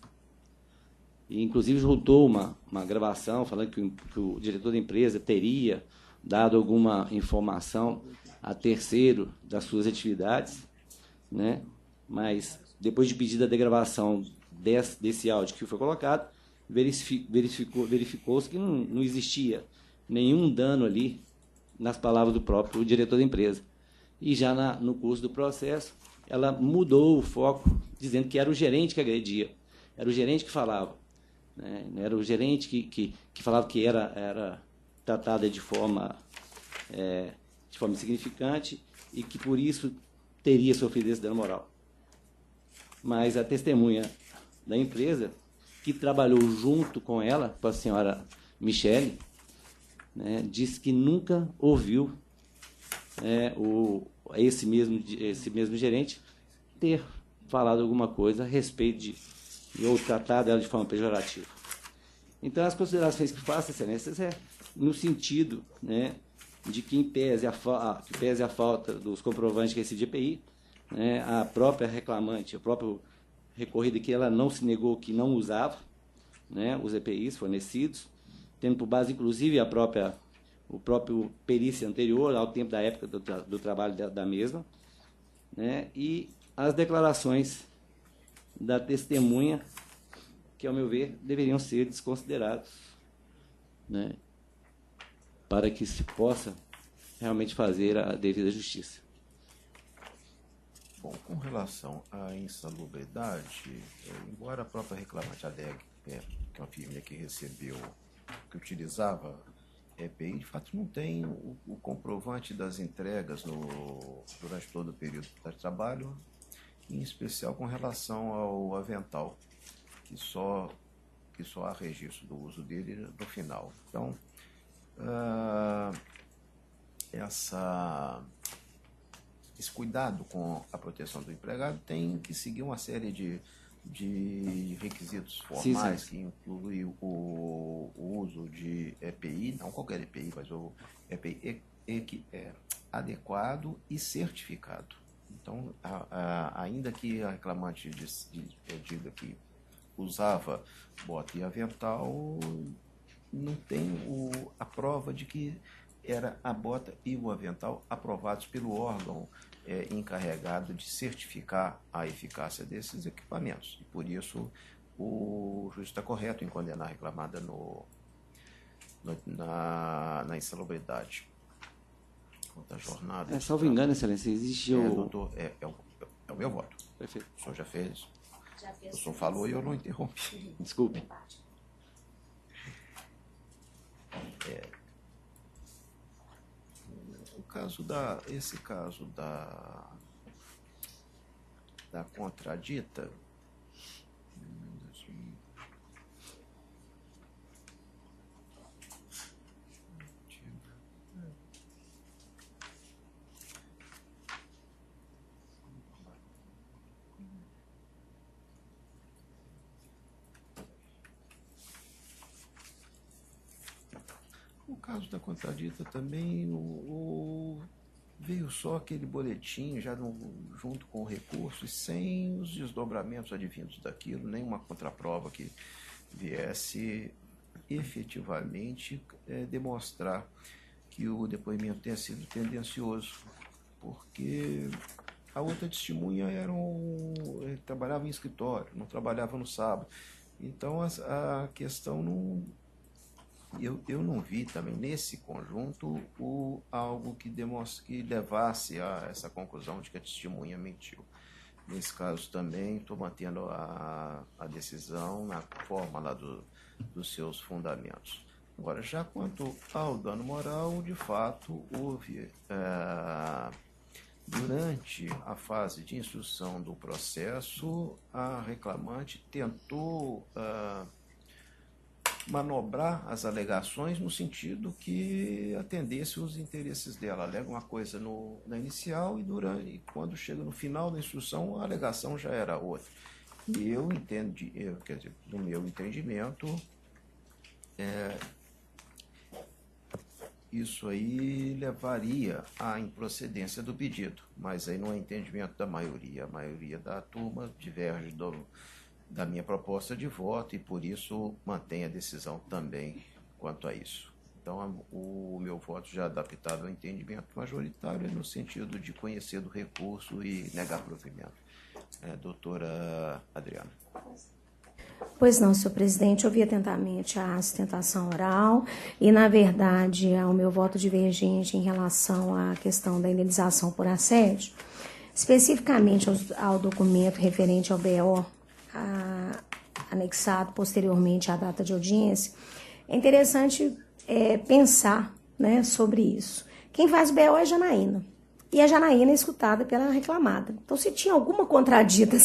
E, inclusive, juntou uma gravação falando que o diretor da empresa teria dado alguma informação a terceiro das suas atividades, né? Mas, depois de pedida a degravação desse áudio que foi colocado, verificou-se que não existia nenhum dano ali nas palavras do próprio diretor da empresa. E já no curso do processo, ela mudou o foco, dizendo que era o gerente que agredia, era o gerente que falava, né? Era o gerente que falava que era tratada de forma insignificante e que, por isso, teria sofrido esse dano moral. Mas a testemunha da empresa, que trabalhou junto com ela, com a senhora Michele, né, disse que nunca ouviu esse mesmo gerente ter falado alguma coisa a respeito ou tratado ela de forma pejorativa. Então, as considerações que faço, excelências, no sentido, né, de que, em pese a falta dos comprovantes que esse GPI, né, a própria reclamante, a própria recorrida, que ela não se negou que não usava, né, os EPIs fornecidos, tendo por base, inclusive, o próprio perícia anterior, ao tempo da época do trabalho da mesma, né, e as declarações da testemunha, que, ao meu ver, deveriam ser desconsideradas, né, para que se possa realmente fazer a devida justiça. Bom, com relação à insalubridade, embora a própria reclamante alegue que é uma firma que recebeu, que utilizava EPI, de fato não tem o comprovante das entregas durante todo o período de trabalho, em especial com relação ao avental, que só há registro do uso dele no final. Então, esse cuidado com a proteção do empregado tem que seguir uma série de requisitos formais, sim, que inclui o uso de EPI, não qualquer EPI, mas o EPI que é adequado e certificado. Então, ainda que a reclamante diga que usava bota e avental, não tem a prova de que era a bota e o avental aprovados pelo órgão encarregado de certificar a eficácia desses equipamentos. E por isso o juiz está correto em condenar a reclamada na insalubridade. Quanto à jornada... salvo engano, excelência, existe doutor, é o meu voto. Perfeito. O senhor já fez? O senhor falou e eu não interrompi. Desculpe. Esse caso da contradita, o caso da contradita também veio só aquele boletim já junto com o recurso e sem os desdobramentos advindos daquilo, nenhuma contraprova que viesse efetivamente demonstrar que o depoimento tenha sido tendencioso, porque a outra testemunha trabalhava em escritório, não trabalhava no sábado. Então a questão não... Eu não vi também nesse conjunto algo que levasse a essa conclusão de que a testemunha mentiu. Nesse caso também estou mantendo a decisão na forma lá dos seus fundamentos. Agora, já quanto ao dano moral, de fato, houve, durante a fase de instrução do processo, a reclamante tentou manobrar as alegações no sentido que atendesse os interesses dela. Alega uma coisa na inicial e quando chega no final da instrução, a alegação já era outra. E no meu entendimento, isso aí levaria à improcedência do pedido, mas aí não é entendimento da maioria. A maioria da turma diverge da minha proposta de voto e, por isso, mantém a decisão também quanto a isso. Então, o meu voto já adaptado ao entendimento majoritário é no sentido de conhecer do recurso e negar provimento. Doutora Adriana. Pois não, senhor presidente, ouvi atentamente a sustentação oral e, na verdade, ao meu voto divergente em relação à questão da indenização por assédio, especificamente ao documento referente ao BO, anexado posteriormente à data de audiência. É interessante pensar, né, sobre isso. Quem faz BO é a Janaína. E a Janaína é escutada pela reclamada. Então, se tinha alguma contradita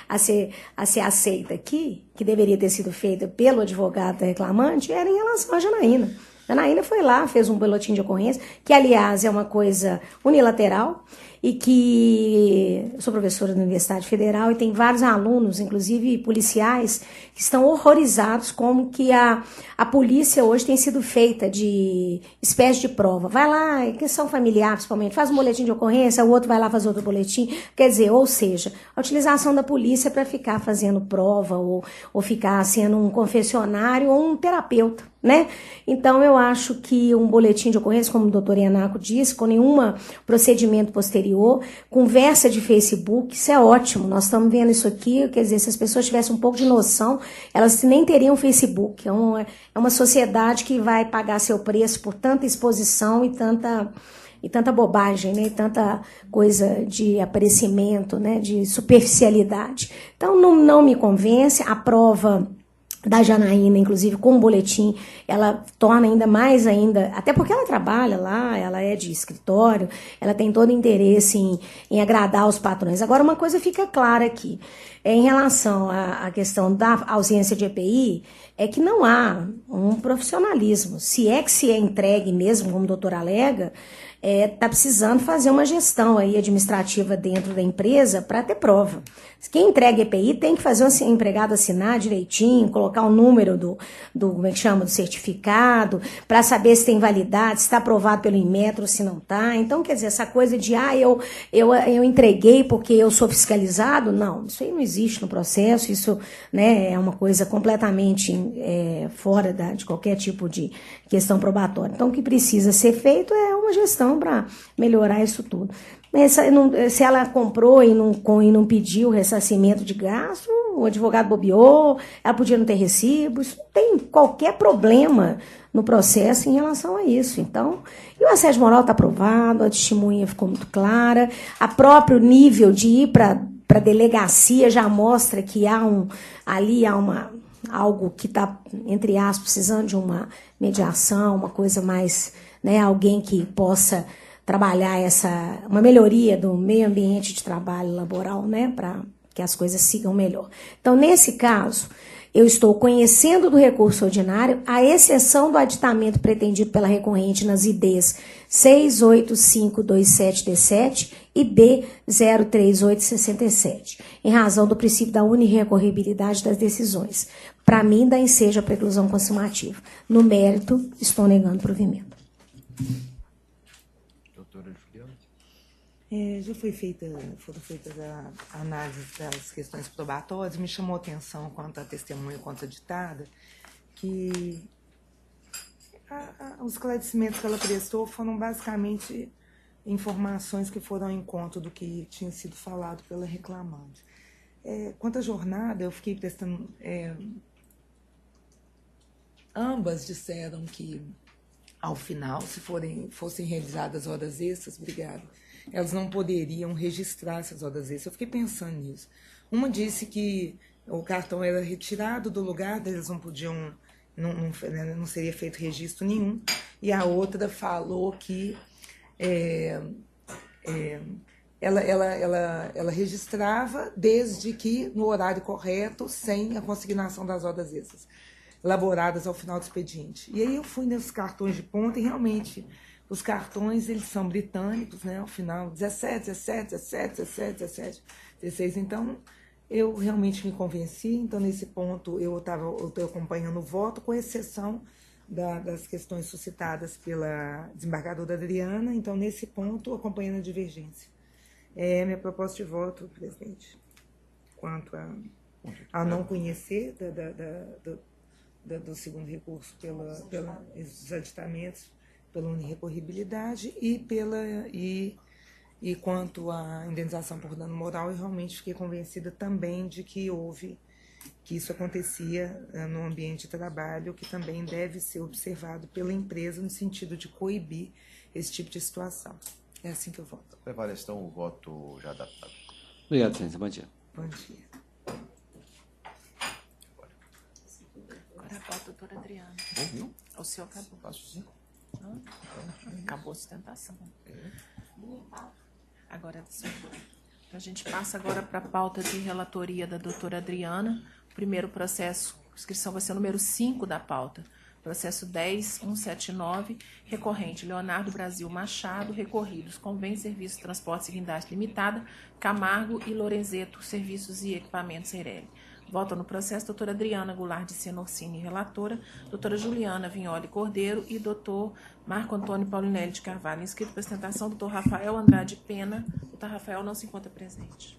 a ser aceita aqui, que deveria ter sido feita pelo advogado da reclamante, era em relação à Janaína. A Janaína foi lá, fez um boletim de ocorrência, que, aliás, é uma coisa unilateral, e que eu sou professora da Universidade Federal e tem vários alunos, inclusive policiais, que estão horrorizados como que a polícia hoje tem sido feita de espécie de prova. Vai lá, questão familiar principalmente, faz um boletim de ocorrência, o outro vai lá fazer outro boletim. Quer dizer, ou seja, a utilização da polícia para ficar fazendo prova ou ficar sendo um confessionário ou um terapeuta, né? Então, eu acho que um boletim de ocorrência, como o doutor Ianaco disse, com nenhum procedimento posterior, exterior, conversa de Facebook, isso é ótimo. Nós estamos vendo isso aqui, quer dizer, se as pessoas tivessem um pouco de noção, elas nem teriam Facebook. É uma sociedade que vai pagar seu preço por tanta exposição e tanta bobagem, né? E tanta coisa de aparecimento, né? De superficialidade. Então, não me convence. A prova da Janaína, inclusive, com o boletim, ela torna ainda, até porque ela trabalha lá, ela é de escritório, ela tem todo interesse em agradar os patrões. Agora, uma coisa fica clara aqui, em relação à questão da ausência de EPI, é que não há um profissionalismo. Se é que se é entregue mesmo, como o doutor alega, está precisando fazer uma gestão aí administrativa dentro da empresa para ter prova. Quem entrega EPI tem que fazer o empregado assinar direitinho, colocar o número do como é que chama, do certificado, para saber se tem validade, se está aprovado pelo Inmetro, se não está. Então, quer dizer, essa coisa de, eu entreguei porque eu sou fiscalizado, não, isso aí não existe no processo, isso, né, é uma coisa completamente fora de qualquer tipo de questão probatória. Então, o que precisa ser feito é uma gestão para melhorar isso tudo. Se ela comprou e não pediu ressarcimento de gasto, o advogado bobeou, ela podia não ter recibo, isso não tem qualquer problema no processo em relação a isso. Então, e o assédio moral está aprovado, a testemunha ficou muito clara, a próprio nível de ir para a delegacia já mostra que há algo que está, entre aspas, precisando de uma mediação, uma coisa mais, né, alguém que possa trabalhar uma melhoria do meio ambiente de trabalho laboral, né, para que as coisas sigam melhor. Então, nesse caso, eu estou conhecendo do recurso ordinário, à exceção do aditamento pretendido pela recorrente nas IDs 68527D7 e B03867, em razão do princípio da unirrecorribilidade das decisões. Para mim, dá ensejo à preclusão consumativa. No mérito, estou negando provimento. Já foram feitas a análise das questões probatórias. Me chamou a atenção quanto à testemunha, quanto à ditada, que os esclarecimentos que ela prestou foram basicamente informações que foram ao encontro do que tinha sido falado pela reclamante. Quanto à jornada, eu fiquei prestando... ambas disseram que, ao final, se fossem realizadas horas extras, obrigada, elas não poderiam registrar essas horas extras. Eu fiquei pensando nisso. Uma disse que o cartão era retirado do lugar, eles não podiam, não seria feito registro nenhum, e a outra falou que ela registrava desde que no horário correto, sem a consignação das horas extras, elaboradas ao final do expediente. E aí eu fui nesses cartões de ponta e realmente... Os cartões, eles são britânicos, né? Ao final, 17, 17, 17, 17, 17, 16. Então, eu realmente me convenci. Então, nesse ponto, eu estou acompanhando o voto, com exceção das questões suscitadas pela desembargadora Adriana. Então, nesse ponto, acompanhando a divergência. Minha proposta de voto, presidente, quanto a não conhecer do segundo recurso pelos aditamentos, pela unirrecorribilidade e quanto à indenização por dano moral, eu realmente fiquei convencida também de que isso acontecia no ambiente de trabalho, que também deve ser observado pela empresa no sentido de coibir esse tipo de situação. É assim que eu voto. Prevalece, então, o voto já adaptado. Obrigado, senhor. Bom dia. Bom dia. Agora a pauta, doutora Adriana. Ouviu? O senhor acabou. Faço sim. Acabou a sustentação. Agora, a gente passa agora para a pauta de relatoria da doutora Adriana. O primeiro processo, a inscrição vai ser o número 5 da pauta. Processo 10.179, recorrente Leonardo Brasil Machado, recorridos Convênio Serviços Transportes e Guindaste Limitada, Camargo e Lorenzeto Serviços e Equipamentos Eireli. Votam no processo doutora Adriana Goulart de Sena Orsini, relatora, doutora Juliana Vignoli Cordeiro e doutor Marco Antônio Paulinelli de Carvalho. Inscrito para sustentação, doutor Rafael Andrade Pena. Doutor Rafael não se encontra presente.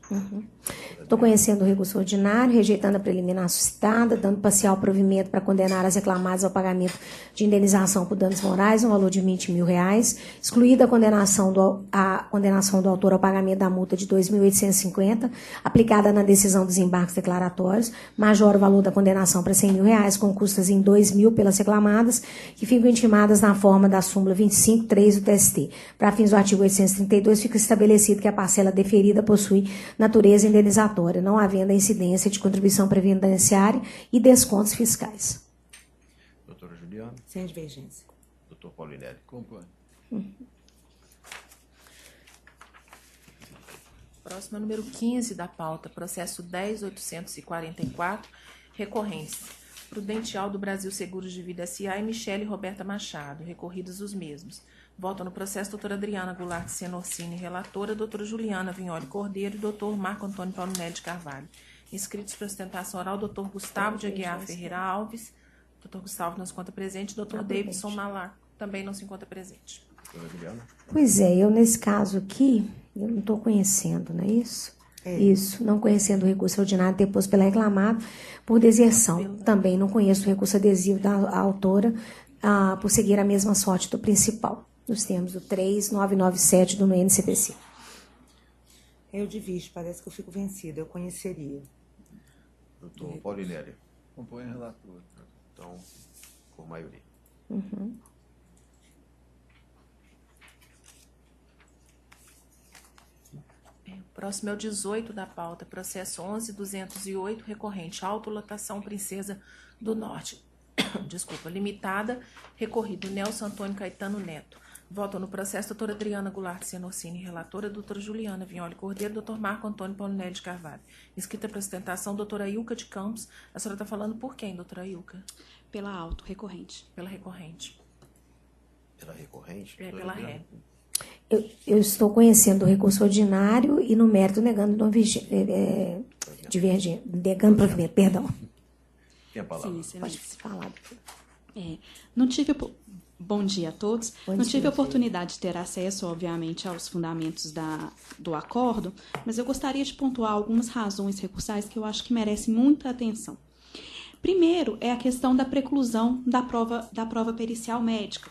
Estou conhecendo o recurso ordinário, rejeitando a preliminar suscitada, dando parcial provimento para condenar as reclamadas ao pagamento de indenização por danos morais, no valor de R$20.000, excluída a condenação do autor ao pagamento da multa de R$2.850, aplicada na decisão dos embargos declaratórios, majora o valor da condenação para R$100.000, com custas em R$2.000 pelas reclamadas, que ficam intimadas na forma da súmula 25.3 do TST. Para fins do artigo 832, fica estabelecido que a parcela deferida possui natureza indenizatória, não havendo a incidência de contribuição previdenciária e descontos fiscais. Doutora Juliana. Sem divergência. Doutor Paulinelli. Acompanho. Próximo é o número 15 da pauta, processo 10.844, recorrência. Prudential do Brasil Seguros de Vida S.A. e Michele Roberta Machado, recorridos os mesmos. Votam no processo doutora Adriana Goulart Senorsini, relatora, doutora Juliana Vignoli Cordeiro e doutor Marco Antônio Paulinelli de Carvalho. Inscritos para sustentação oral, doutor Gustavo de Aguiar Ferreira Alves. Doutor Gustavo não se encontra presente. Doutor Davidson Malar também não se encontra presente. Doutora Juliana. Pois é, eu nesse caso aqui, eu não estou conhecendo, não é isso? Isso, não conhecendo o recurso ordinário deposto pela reclamada por deserção. Também não conheço o recurso adesivo da autora por seguir a mesma sorte do principal, nos termos do 3997 do NCPC. Eu divido, parece que eu fico vencida, eu conheceria. Doutor Paulinelli. Acompanho a relatora. Então, por maioria. Próximo é o 18 da pauta, processo 11.208, recorrente, autolotação Princesa do Norte. Desculpa, limitada, recorrido Nelson Antônio Caetano Neto. Votam no processo doutora Adriana Goulart Senorsini, relatora, doutora Juliana Vignoli Cordeiro, doutor Marco Antônio Paulinelli de Carvalho. Inscrita para sustentação, doutora Ilka de Campos. A senhora está falando por quem, doutora Ilka? Pela auto, recorrente. Pela recorrente. Pela recorrente? É, pela ré. Eu estou conhecendo o recurso ordinário e no mérito negando negando provimento, perdão. Tem a palavra. Sim, Pode falar. Não tive... Bom dia a todos. Não tive dia. Oportunidade de ter acesso, obviamente, aos fundamentos do acordo, mas eu gostaria de pontuar algumas razões recursais que eu acho que merecem muita atenção. Primeiro é a questão da preclusão da prova pericial médica.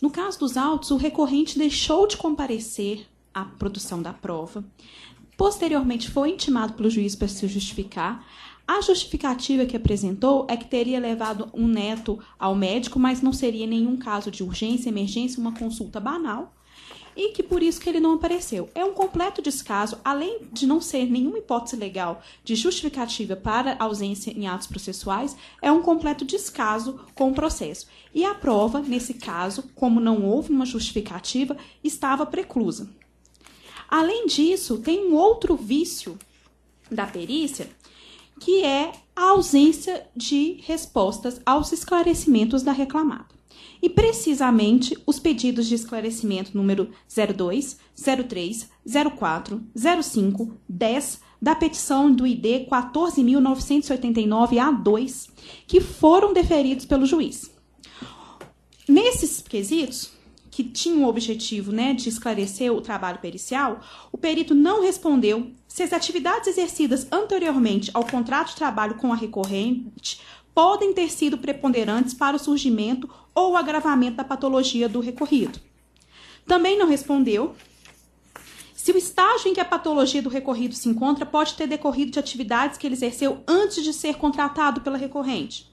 No caso dos autos, o recorrente deixou de comparecer à produção da prova. Posteriormente, foi intimado pelo juiz para se justificar. A justificativa que apresentou é que teria levado um neto ao médico, mas não seria nenhum caso de urgência, emergência, uma consulta banal, e que por isso que ele não apareceu. É um completo descaso, além de não ser nenhuma hipótese legal de justificativa para ausência em atos processuais, é um completo descaso com o processo. E a prova, nesse caso, como não houve uma justificativa, estava preclusa. Além disso, tem um outro vício da perícia, que é a ausência de respostas aos esclarecimentos da reclamada. E, precisamente, os pedidos de esclarecimento número 02, 03, 04, 05, 10 da petição do ID 14.989-A2, que foram deferidos pelo juiz. Nesses quesitos, que tinham o objetivo, de esclarecer o trabalho pericial, o perito não respondeu se as atividades exercidas anteriormente ao contrato de trabalho com a recorrente podem ter sido preponderantes para o surgimento ou o agravamento da patologia do recorrido. Também não respondeu se o estágio em que a patologia do recorrido se encontra pode ter decorrido de atividades que ele exerceu antes de ser contratado pela recorrente.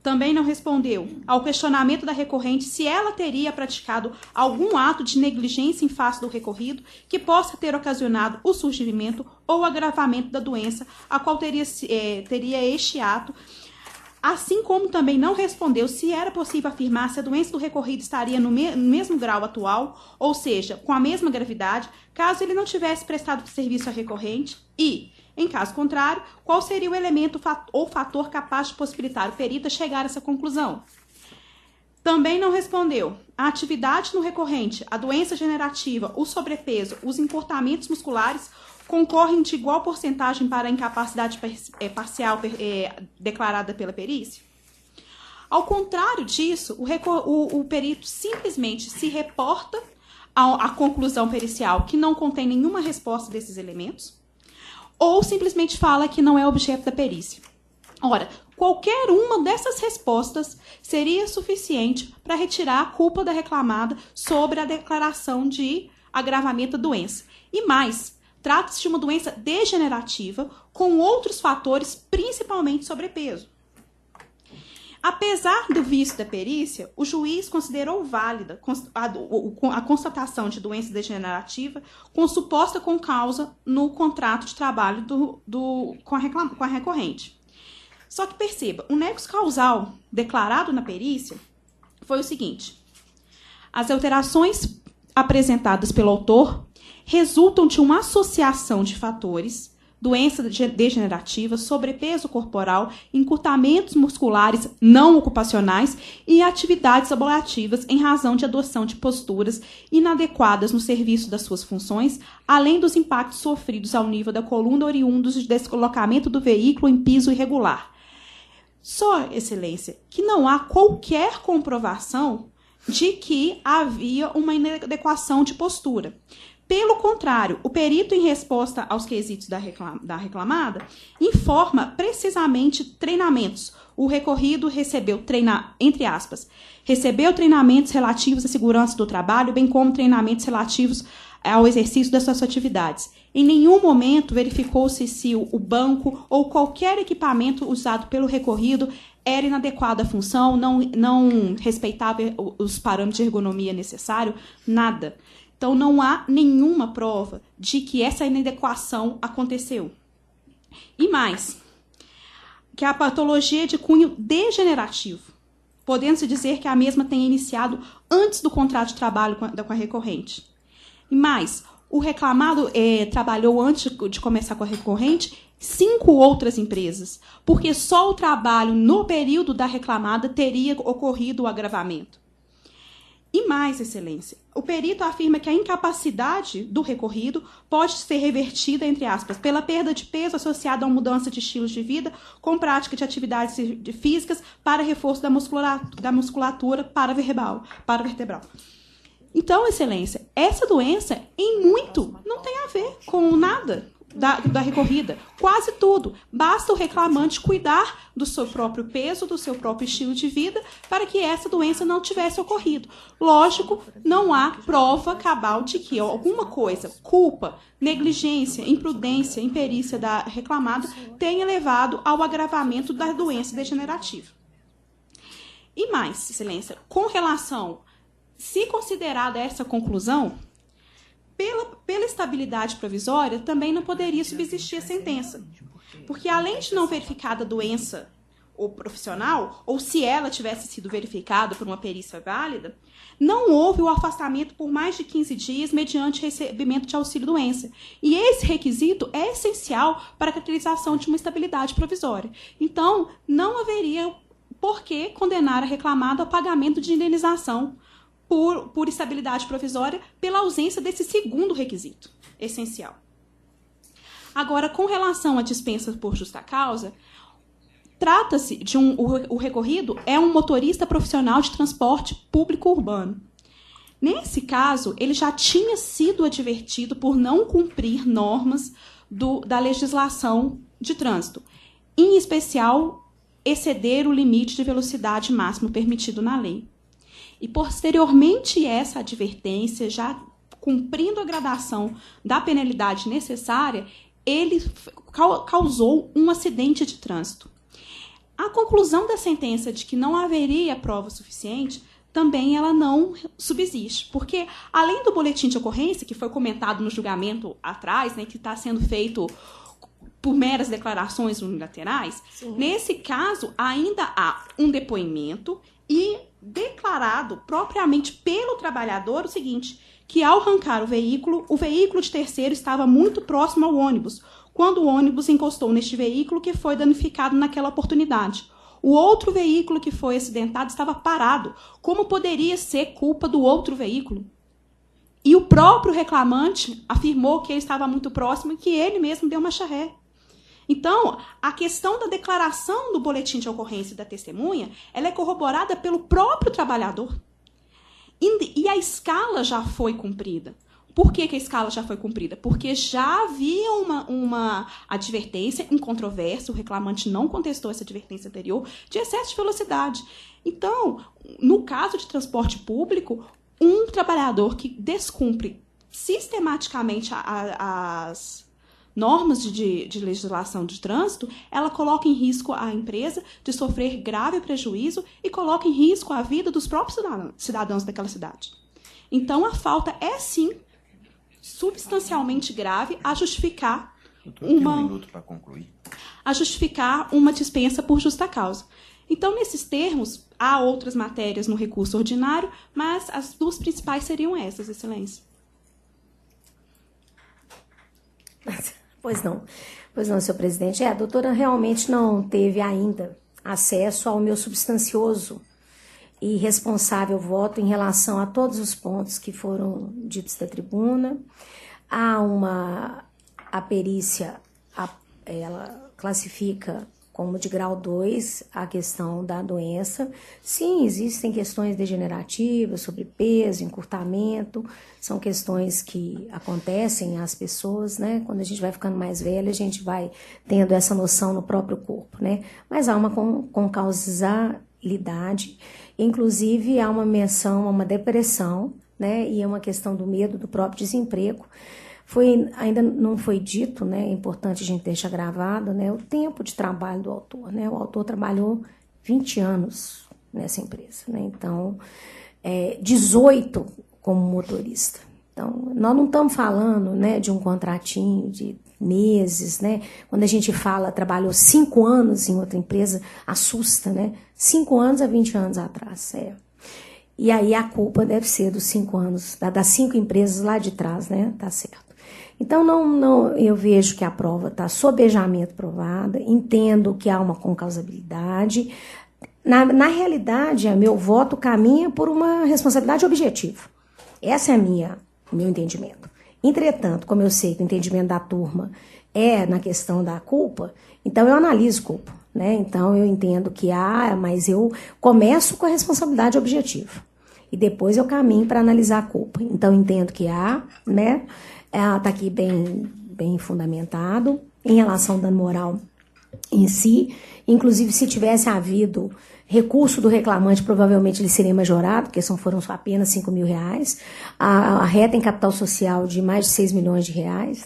Também não respondeu ao questionamento da recorrente se ela teria praticado algum ato de negligência em face do recorrido que possa ter ocasionado o surgimento ou agravamento da doença a qual teria este ato, assim como também não respondeu se era possível afirmar se a doença do recorrido estaria no mesmo grau atual, ou seja, com a mesma gravidade, caso ele não tivesse prestado serviço à recorrente e, em caso contrário, qual seria o elemento ou fator capaz de possibilitar o perito a chegar a essa conclusão. Também não respondeu a atividade no recorrente, a doença generativa, o sobrepeso, os encurtamentos musculares concorrem de igual porcentagem para a incapacidade parcial declarada pela perícia. Ao contrário disso, o perito simplesmente se reporta à conclusão pericial que não contém nenhuma resposta desses elementos, ou simplesmente fala que não é objeto da perícia. Ora, qualquer uma dessas respostas seria suficiente para retirar a culpa da reclamada sobre a declaração de agravamento da doença. E mais, trata-se de uma doença degenerativa com outros fatores, principalmente sobrepeso. Apesar do vício da perícia, o juiz considerou válida a constatação de doença degenerativa com suposta concausa no contrato de trabalho com a recorrente. Só que perceba, o nexo causal declarado na perícia foi o seguinte: as alterações apresentadas pelo autor resultam de uma associação de fatores, doença degenerativa, sobrepeso corporal, encurtamentos musculares não ocupacionais e atividades ablativas em razão de adoção de posturas inadequadas no serviço das suas funções, além dos impactos sofridos ao nível da coluna oriundos de deslocamento do veículo em piso irregular. Só, Excelência, que não há qualquer comprovação de que havia uma inadequação de postura. Pelo contrário, o perito, em resposta aos quesitos da reclamada, informa precisamente treinamentos. O recorrido recebeu entre aspas, recebeu treinamentos relativos à segurança do trabalho, bem como treinamentos relativos ao exercício das suas atividades. Em nenhum momento verificou-se se o banco ou qualquer equipamento usado pelo recorrido era inadequado à função, não respeitava os parâmetros de ergonomia necessários, nada. Então, não há nenhuma prova de que essa inadequação aconteceu. E mais, que a patologia é de cunho degenerativo, podendo-se dizer que a mesma tenha iniciado antes do contrato de trabalho com a recorrente. E mais, o reclamado trabalhou antes de começar com a recorrente 5 outras empresas, porque só o trabalho no período da reclamada teria ocorrido o agravamento. E mais, Excelência, o perito afirma que a incapacidade do recorrido pode ser revertida, entre aspas, pela perda de peso associada a uma mudança de estilos de vida com prática de atividades físicas para reforço da musculatura paravertebral. Então, Excelência, essa doença, em muito, não tem a ver com nada da recorrida. Quase tudo. Basta o reclamante cuidar do seu próprio peso, do seu próprio estilo de vida, para que essa doença não tivesse ocorrido. Lógico, não há prova cabal de que alguma coisa, culpa, negligência, imprudência, imperícia da reclamada, tenha levado ao agravamento da doença degenerativa. E mais, Excelência, com relação, se considerada essa conclusão, pela estabilidade provisória, também não poderia subsistir a sentença. Porque, além de não verificada a doença ou profissional, ou se ela tivesse sido verificada por uma perícia válida, não houve o afastamento por mais de 15 dias mediante recebimento de auxílio-doença. E esse requisito é essencial para a caracterização de uma estabilidade provisória. Então, não haveria por que condenar a reclamada ao pagamento de indenização por estabilidade provisória pela ausência desse segundo requisito essencial. Agora, com relação à dispensa por justa causa, trata-se de o recorrido é um motorista profissional de transporte público urbano. Nesse caso, ele já tinha sido advertido por não cumprir normas da legislação de trânsito, em especial exceder o limite de velocidade máximo permitido na lei. E, posteriormente essa advertência, já cumprindo a gradação da penalidade necessária, ele causou um acidente de trânsito. A conclusão da sentença de que não haveria prova suficiente, também ela não subsiste, porque, além do boletim de ocorrência, que foi comentado no julgamento atrás, né, que está sendo feito por meras declarações unilaterais, nesse caso ainda há um depoimento e declarado propriamente pelo trabalhador o seguinte, que ao arrancar o veículo de terceiro estava muito próximo ao ônibus, quando o ônibus encostou neste veículo que foi danificado naquela oportunidade. O outro veículo que foi acidentado estava parado. Como poderia ser culpa do outro veículo? E o próprio reclamante afirmou que ele estava muito próximo e que ele mesmo deu uma charré. Então, a questão da declaração do boletim de ocorrência da testemunha, ela é corroborada pelo próprio trabalhador. E a escala já foi cumprida. Por que a escala já foi cumprida? Porque já havia uma advertência incontrovérsia, o reclamante não contestou essa advertência anterior, de excesso de velocidade. Então, no caso de transporte público, um trabalhador que descumpre sistematicamente as normas de legislação de trânsito, ela coloca em risco a empresa de sofrer grave prejuízo e coloca em risco a vida dos próprios cidadãos daquela cidade. Então, a falta é, sim, substancialmente grave a justificar uma dispensa por justa causa. Então, nesses termos, há outras matérias no recurso ordinário, mas as duas principais seriam essas, Excelência. Pois não, senhor presidente. A doutora realmente não teve ainda acesso ao meu substancioso e responsável voto em relação a todos os pontos que foram ditos da tribuna. A perícia, ela classifica como de grau 2 a questão da doença. Sim, existem questões degenerativas, sobrepeso, encurtamento, são questões que acontecem às pessoas, né? Quando a gente vai ficando mais velha, a gente vai tendo essa noção no próprio corpo, né? Mas há uma causalidade, inclusive há uma menção a uma depressão, né? E é uma questão do medo do próprio desemprego. Ainda não foi dito, né? É importante a gente deixar gravado, né? O tempo de trabalho do autor, né? O autor trabalhou 20 anos nessa empresa, né? Então, 18 como motorista. Então, nós não estamos falando, né, de um contratinho de meses, né? Quando a gente fala, trabalhou 5 anos em outra empresa, assusta, né? 5 anos a 20 anos atrás, E aí a culpa deve ser dos 5 anos, das 5 empresas lá de trás, né? Tá certo. Então, eu vejo que a prova está sobejamente provada, entendo que há uma concausabilidade. Na realidade, meu voto caminha por uma responsabilidade objetiva. Esse é meu entendimento. Entretanto, como eu sei que o entendimento da turma é na questão da culpa, então eu analiso culpa, né? Então, eu entendo que mas eu começo com a responsabilidade objetiva. E depois eu caminho para analisar a culpa. Então, eu entendo que né? Está aqui bem fundamentado em relação ao dano moral em si. Inclusive, se tivesse havido recurso do reclamante, provavelmente ele seria majorado, porque foram apenas R$ 5.000. A reta em capital social de mais de R$ 6 milhões,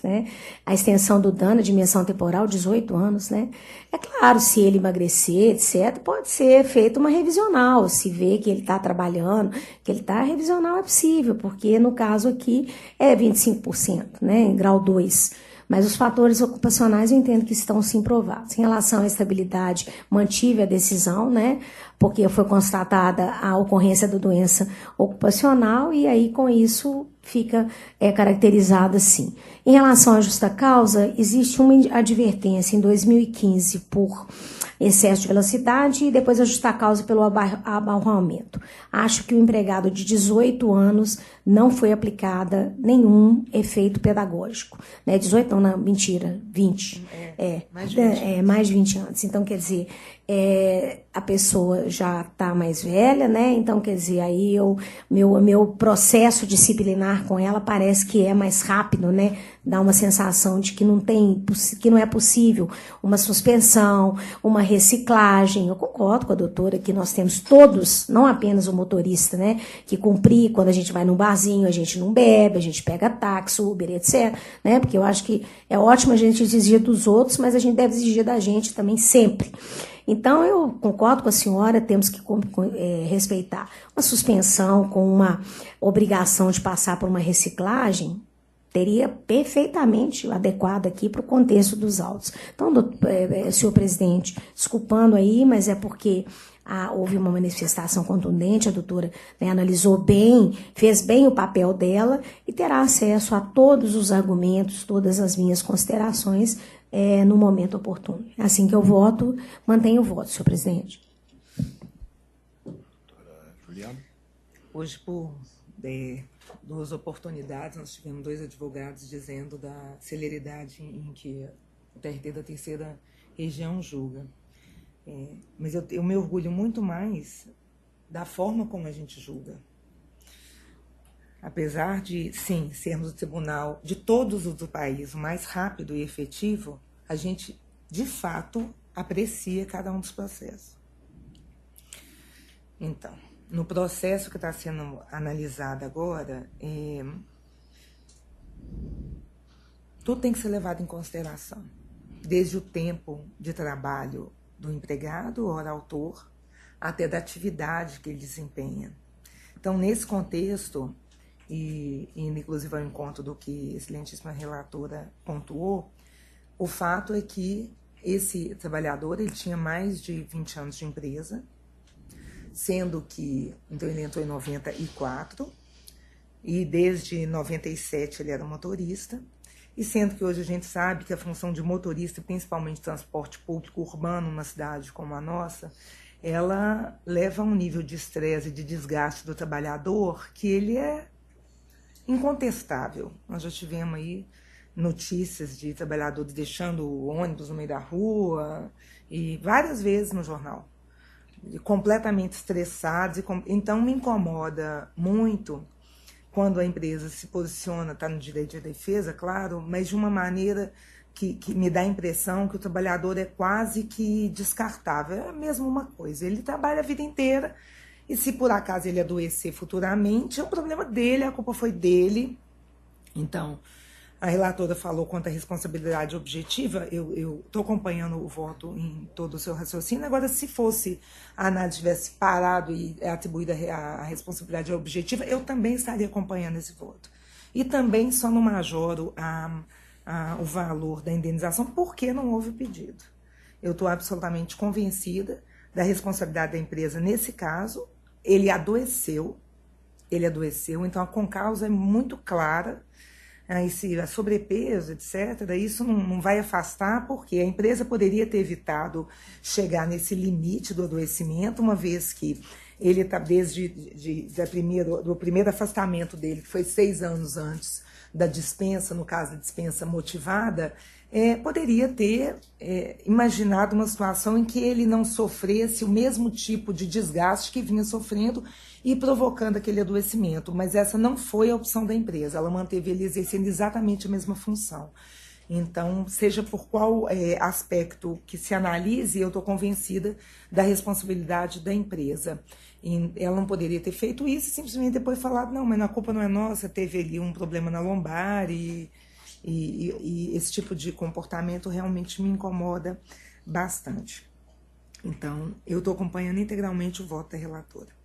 né? A extensão do dano, a dimensão temporal, 18 anos, né? É claro, se ele emagrecer, etc., pode ser feita uma revisional, se vê que ele está trabalhando, que ele está, revisional é possível, porque no caso aqui é 25%, né? Em grau 2. Mas os fatores ocupacionais eu entendo que estão sim provados. Em relação à estabilidade, mantive a decisão, né? Porque foi constatada a ocorrência da doença ocupacional e aí com isso fica caracterizada assim. Em relação à justa causa, existe uma advertência em 2015 por excesso de velocidade e depois a justa causa pelo abarroamento. Acho que o empregado de 18 anos não foi aplicada nenhum efeito pedagógico. Né? 18 não, mentira, 20. Mais de 20 anos. Então, quer dizer, a pessoa já está mais velha, né? Então, quer dizer, aí meu processo disciplinar com ela parece que é mais rápido, né? Dá uma sensação de que não é possível uma suspensão, uma reciclagem. Eu concordo com a doutora que nós temos todos, não apenas o motorista, né? Que cumprir quando a gente vai num barzinho, a gente não bebe, a gente pega táxi, Uber, etc. Né? Porque eu acho que é ótimo a gente exigir dos outros, mas a gente deve exigir da gente também sempre. Então, eu concordo com a senhora, temos que respeitar uma suspensão com uma obrigação de passar por uma reciclagem, teria perfeitamente adequado aqui para o contexto dos autos. Então, senhor presidente, desculpando aí, mas é porque houve uma manifestação contundente, a doutora, né, analisou bem, fez bem o papel dela e terá acesso a todos os argumentos, todas as minhas considerações no momento oportuno. Assim que eu voto, mantenho o voto, senhor presidente. Doutora Juliana. Hoje, por 2 oportunidades, nós tivemos 2 advogados dizendo da celeridade em que o TRT da terceira região julga. Mas eu me orgulho muito mais da forma como a gente julga. Apesar de, sim, sermos o tribunal de todos os do país o mais rápido e efetivo, a gente, de fato, aprecia cada um dos processos. Então, no processo que está sendo analisado agora, tudo tem que ser levado em consideração, desde o tempo de trabalho do empregado, hora autor, até da atividade que ele desempenha. Então, nesse contexto, e inclusive ao encontro do que a excelentíssima relatora pontuou, o fato é que esse trabalhador ele tinha mais de 20 anos de empresa, sendo que então ele entrou em 94 e desde 97 ele era motorista, e sendo que hoje a gente sabe que a função de motorista, principalmente transporte público urbano numa cidade como a nossa, ela leva a um nível de estresse e de desgaste do trabalhador que ele é incontestável. Nós já tivemos aí notícias de trabalhadores deixando o ônibus no meio da rua, e várias vezes no jornal, completamente estressados. Então me incomoda muito quando a empresa se posiciona, está no direito de defesa, claro, mas de uma maneira que me dá a impressão que o trabalhador é quase que descartável. É mesmo uma coisa, ele trabalha a vida inteira, e se por acaso ele adoecer futuramente, é o problema dele, a culpa foi dele. Então, a relatora falou quanto à responsabilidade objetiva, eu estou acompanhando o voto em todo o seu raciocínio. Agora, se fosse a análise tivesse parado e atribuída a responsabilidade objetiva, eu também estaria acompanhando esse voto. E também só não majoro o valor da indenização, porque não houve o pedido. Eu estou absolutamente convencida da responsabilidade da empresa nesse caso. Ele adoeceu, então a concausa é muito clara. E se a sobrepeso, etc., isso não vai afastar, porque a empresa poderia ter evitado chegar nesse limite do adoecimento, uma vez que ele está desde do primeiro afastamento dele, que foi 6 anos antes da dispensa, no caso da dispensa motivada, poderia ter imaginado uma situação em que ele não sofresse o mesmo tipo de desgaste que vinha sofrendo e provocando aquele adoecimento. Mas essa não foi a opção da empresa, ela manteve ele exercendo exatamente a mesma função. Então, seja por qual aspecto que se analise, eu estou convencida da responsabilidade da empresa. E ela não poderia ter feito isso e simplesmente depois falado, não, mas a culpa não é nossa, teve ali um problema na lombar, e esse tipo de comportamento realmente me incomoda bastante. Então, eu estou acompanhando integralmente o voto da relatora.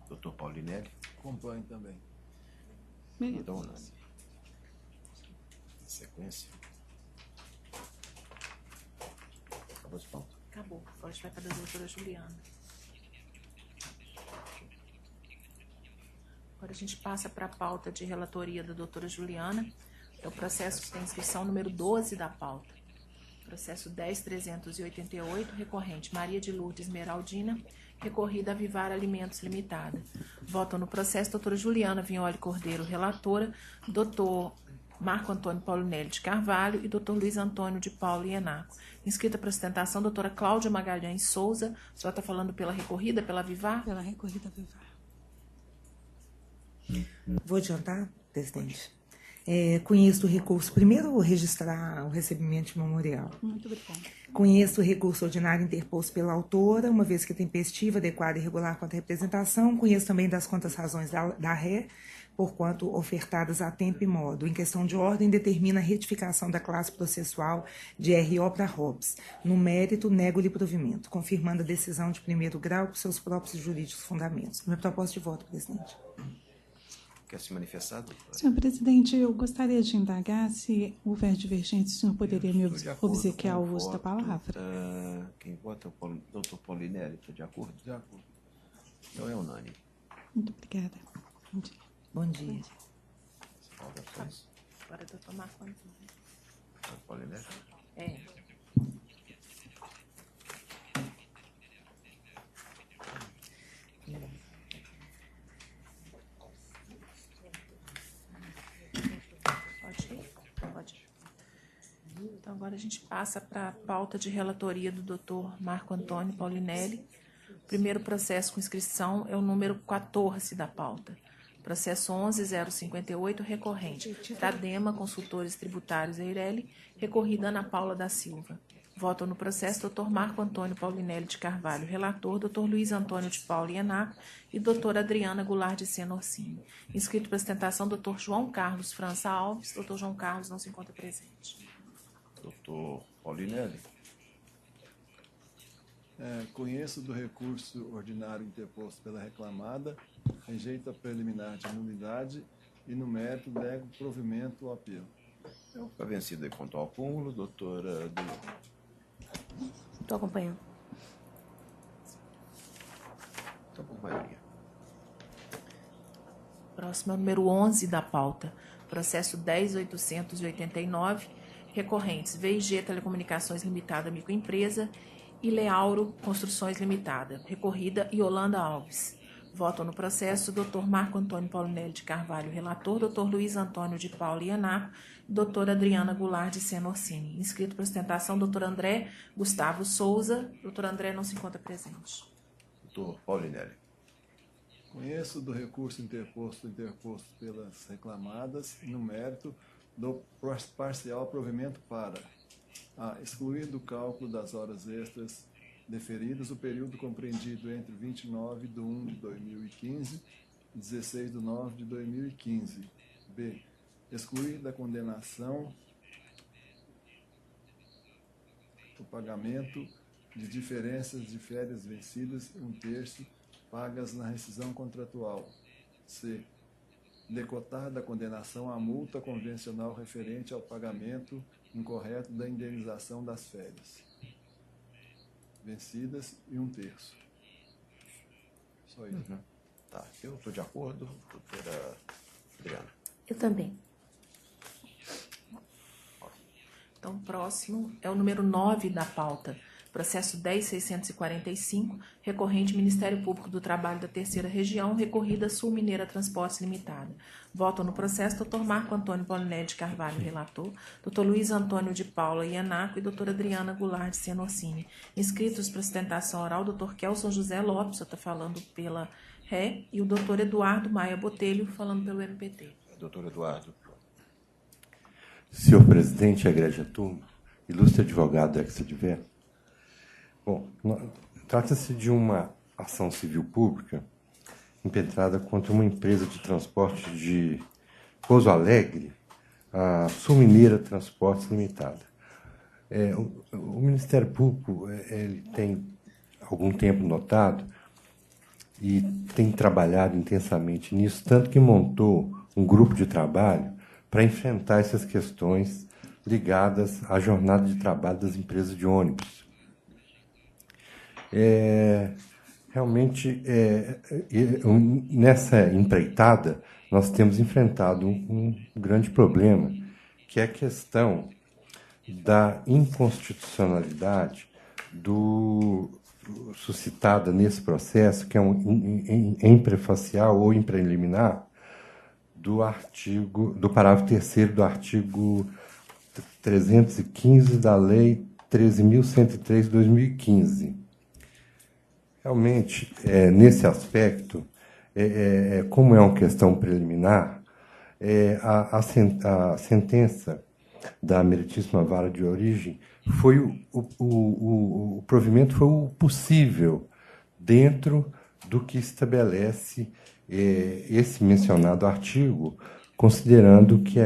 Doutor Paulinelli? Acompanho também. Então, na sequência. Acabou esse ponto? Acabou. Agora a gente vai para a doutora Juliana. Agora a gente passa para a pauta de relatoria da doutora Juliana. É o processo que tem inscrição número 12 da pauta. Processo 10.388, recorrente Maria de Lourdes Esmeraldina, recorrida a Vivar Alimentos Limitada. Votam no processo doutora Juliana Vignoli Cordeiro, relatora, doutor Marco Antônio Paulinelli de Carvalho e doutor Luiz Antônio de Paulo Ienaco. Inscrita para sustentação, doutora Cláudia Magalhães Souza. A senhora está falando pela recorrida, pela Vivar? Pela recorrida Vivar. Vou adiantar, presidente. Conheço o recurso, primeiro registrar o recebimento de memorial. Muito obrigada. Conheço o recurso ordinário interposto pela autora, uma vez que tempestiva, adequada e regular quanto à representação. Conheço também das quantas razões da ré, porquanto ofertadas a tempo e modo. Em questão de ordem, determina a retificação da classe processual de RO para ROPS. No mérito, nego-lhe provimento, confirmando a decisão de primeiro grau com seus próprios jurídicos fundamentos. Minha proposta de voto, presidente. Quer se manifestar, doutora? Senhor presidente, eu gostaria de indagar se houver divergência, o senhor poderia me obsequiar o uso da palavra? Quem vota é o doutor Paulinelli, está de acordo? De acordo. Então é unânime. Muito obrigada. Bom dia. Bom dia. Saudações. Agora é doutor Marco Antônio. Doutor Paulinelli? Pode ir? Pode ir. Então, agora a gente passa para a pauta de relatoria do Dr. Marco Antônio Paulinelli. O primeiro processo com inscrição é o número 14 da pauta. Processo 11.058, recorrente. Tradema, Consultores Tributários Eireli, recorrida Ana Paula da Silva. Votam no processo Dr. Marco Antônio Paulinelli de Carvalho, relator, Dr. Luiz Antônio de Paula Ianar e Dra. Adriana Goulart de Sena Orsini. Inscrito para sustentação, Dr. João Carlos França Alves. Dr. João Carlos não se encontra presente. Dr. Paulinelli. Conheço do recurso ordinário interposto pela reclamada, rejeito a preliminar de nulidade e, no mérito, nego provimento ao apelo. Está vencido aí quanto ao acúmulo, doutora Adriana. Estou acompanhando. Está por maioria. Próximo é o número 11 da pauta. Processo 10.889, recorrentes VIG Telecomunicações Limitada Microempresa e Leauro Construções Limitada. Recorrida Yolanda Alves. Votam no processo Dr. Marco Antônio Paulinelli de Carvalho, relator, Dr. Luiz Antônio de Paula Ianar e Dra. Adriana Goulart de Sena Orsini. Inscrito para sustentação, Dr. André Gustavo Souza. Dr. André não se encontra presente. Dr. Paulinelli. Conheço do recurso interposto pelas reclamadas e, no mérito, do parcial provimento para excluir do cálculo das horas extras deferidas o período compreendido entre 29/1/2015 e 16/9/2015. B. Excluir da condenação o pagamento de diferenças de férias vencidas em 1/3 pagas na rescisão contratual. C. Decotar da condenação a multa convencional referente ao pagamento incorreto da indenização das férias vencidas e 1/3. Só isso. Uhum. Tá, eu estou de acordo, doutora Adriana. Eu também. Então, o próximo é o número 9 da pauta. Processo 10.645, recorrente Ministério Público do Trabalho da Terceira Região, recorrida Sul Mineira Transportes Limitada. Votam no processo Dr. Marco Antônio Paulinelli de Carvalho, relator, Dr. Luiz Antônio de Paula Ianaco e Dra. Adriana Goulart de Sena Orsini. Inscritos para sustentação oral, Dr. Kelson José Lopes, eu estou falando pela RE, e o Dr. Eduardo Maia Botelho, falando pelo MPT. Doutor Eduardo. Senhor presidente, egrégia turma, ilustre advogado ex-adver. Bom, trata-se de uma ação civil pública impetrada contra uma empresa de transporte de Pouso Alegre, a Sul Mineira Transportes Limitada. O Ministério Público ele tem algum tempo notado e tem trabalhado intensamente nisso, tanto que montou um grupo de trabalho para enfrentar essas questões ligadas à jornada de trabalho das empresas de ônibus. Realmente, nessa empreitada, nós temos enfrentado um grande problema, que é a questão da inconstitucionalidade suscitada nesse processo, que é em prefacial ou em preliminar, do parágrafo 3º do artigo 315 da Lei 13.103 de 2015. Realmente, nesse aspecto, como é uma questão preliminar, a sentença da Meritíssima Vara de Origem foi o provimento foi o possível dentro do que estabelece esse mencionado artigo, considerando que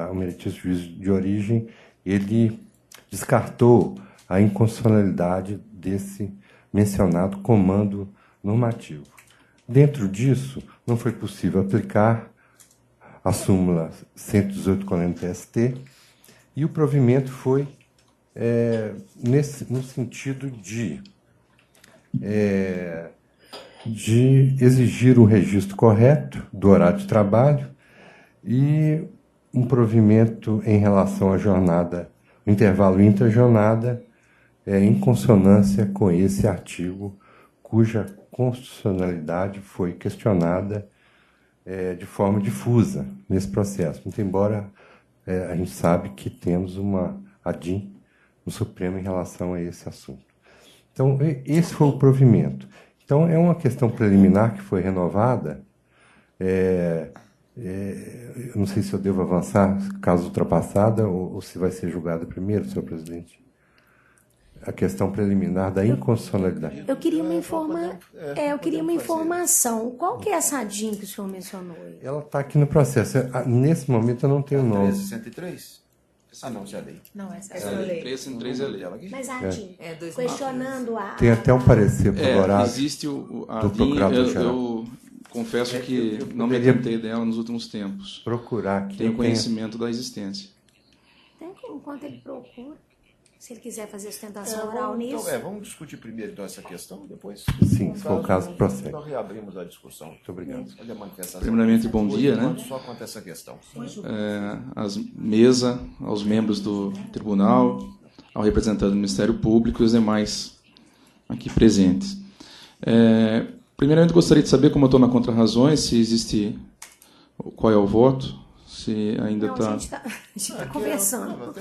o Meritíssimo Juiz de Origem ele descartou a inconstitucionalidade desse mencionado comando normativo. Dentro disso, não foi possível aplicar a súmula 118 com MPST e o provimento foi no sentido de exigir um registro correto do horário de trabalho e um provimento em relação à jornada, o intervalo intra-jornada, em consonância com esse artigo, cuja constitucionalidade foi questionada de forma difusa nesse processo. Muito embora a gente sabe que temos uma ADIM no Supremo em relação a esse assunto. Então, esse foi o provimento. Então, é uma questão preliminar que foi renovada. Eu não sei se eu devo avançar, caso ultrapassada, ou se vai ser julgada primeiro, senhor presidente. A questão preliminar da inconstitucionalidade. Eu queria uma informação. Qual que é essa ADIM que o senhor mencionou aí? Ela está aqui no processo. Nesse momento eu não tenho o nome. 1363? Não, já lei. Não, essa é a lei. 1363 é a lei. Mas a ADIM, questionando a... Tem até um parecer favorável existe a do ADIM, Procurador-Geral. eu confesso que não me atentei dela nos últimos tempos. Procurar aqui. Tenho conhecimento da existência. Tem como, enquanto ele procura, se ele quiser fazer sustentação oral nisso. Então, vamos discutir primeiro então, essa questão, depois... Sim, se for o caso, prossegue. Nós reabrimos a discussão. Muito obrigado. Primeiramente, bom dia, né? Só quanto a essa questão. Às mesa, aos membros do tribunal, ao representante do Ministério Público e os demais aqui presentes. Primeiramente, gostaria de saber como eu estou na contrarrazões, se existe... Qual é o voto? Se ainda está... A gente está conversando.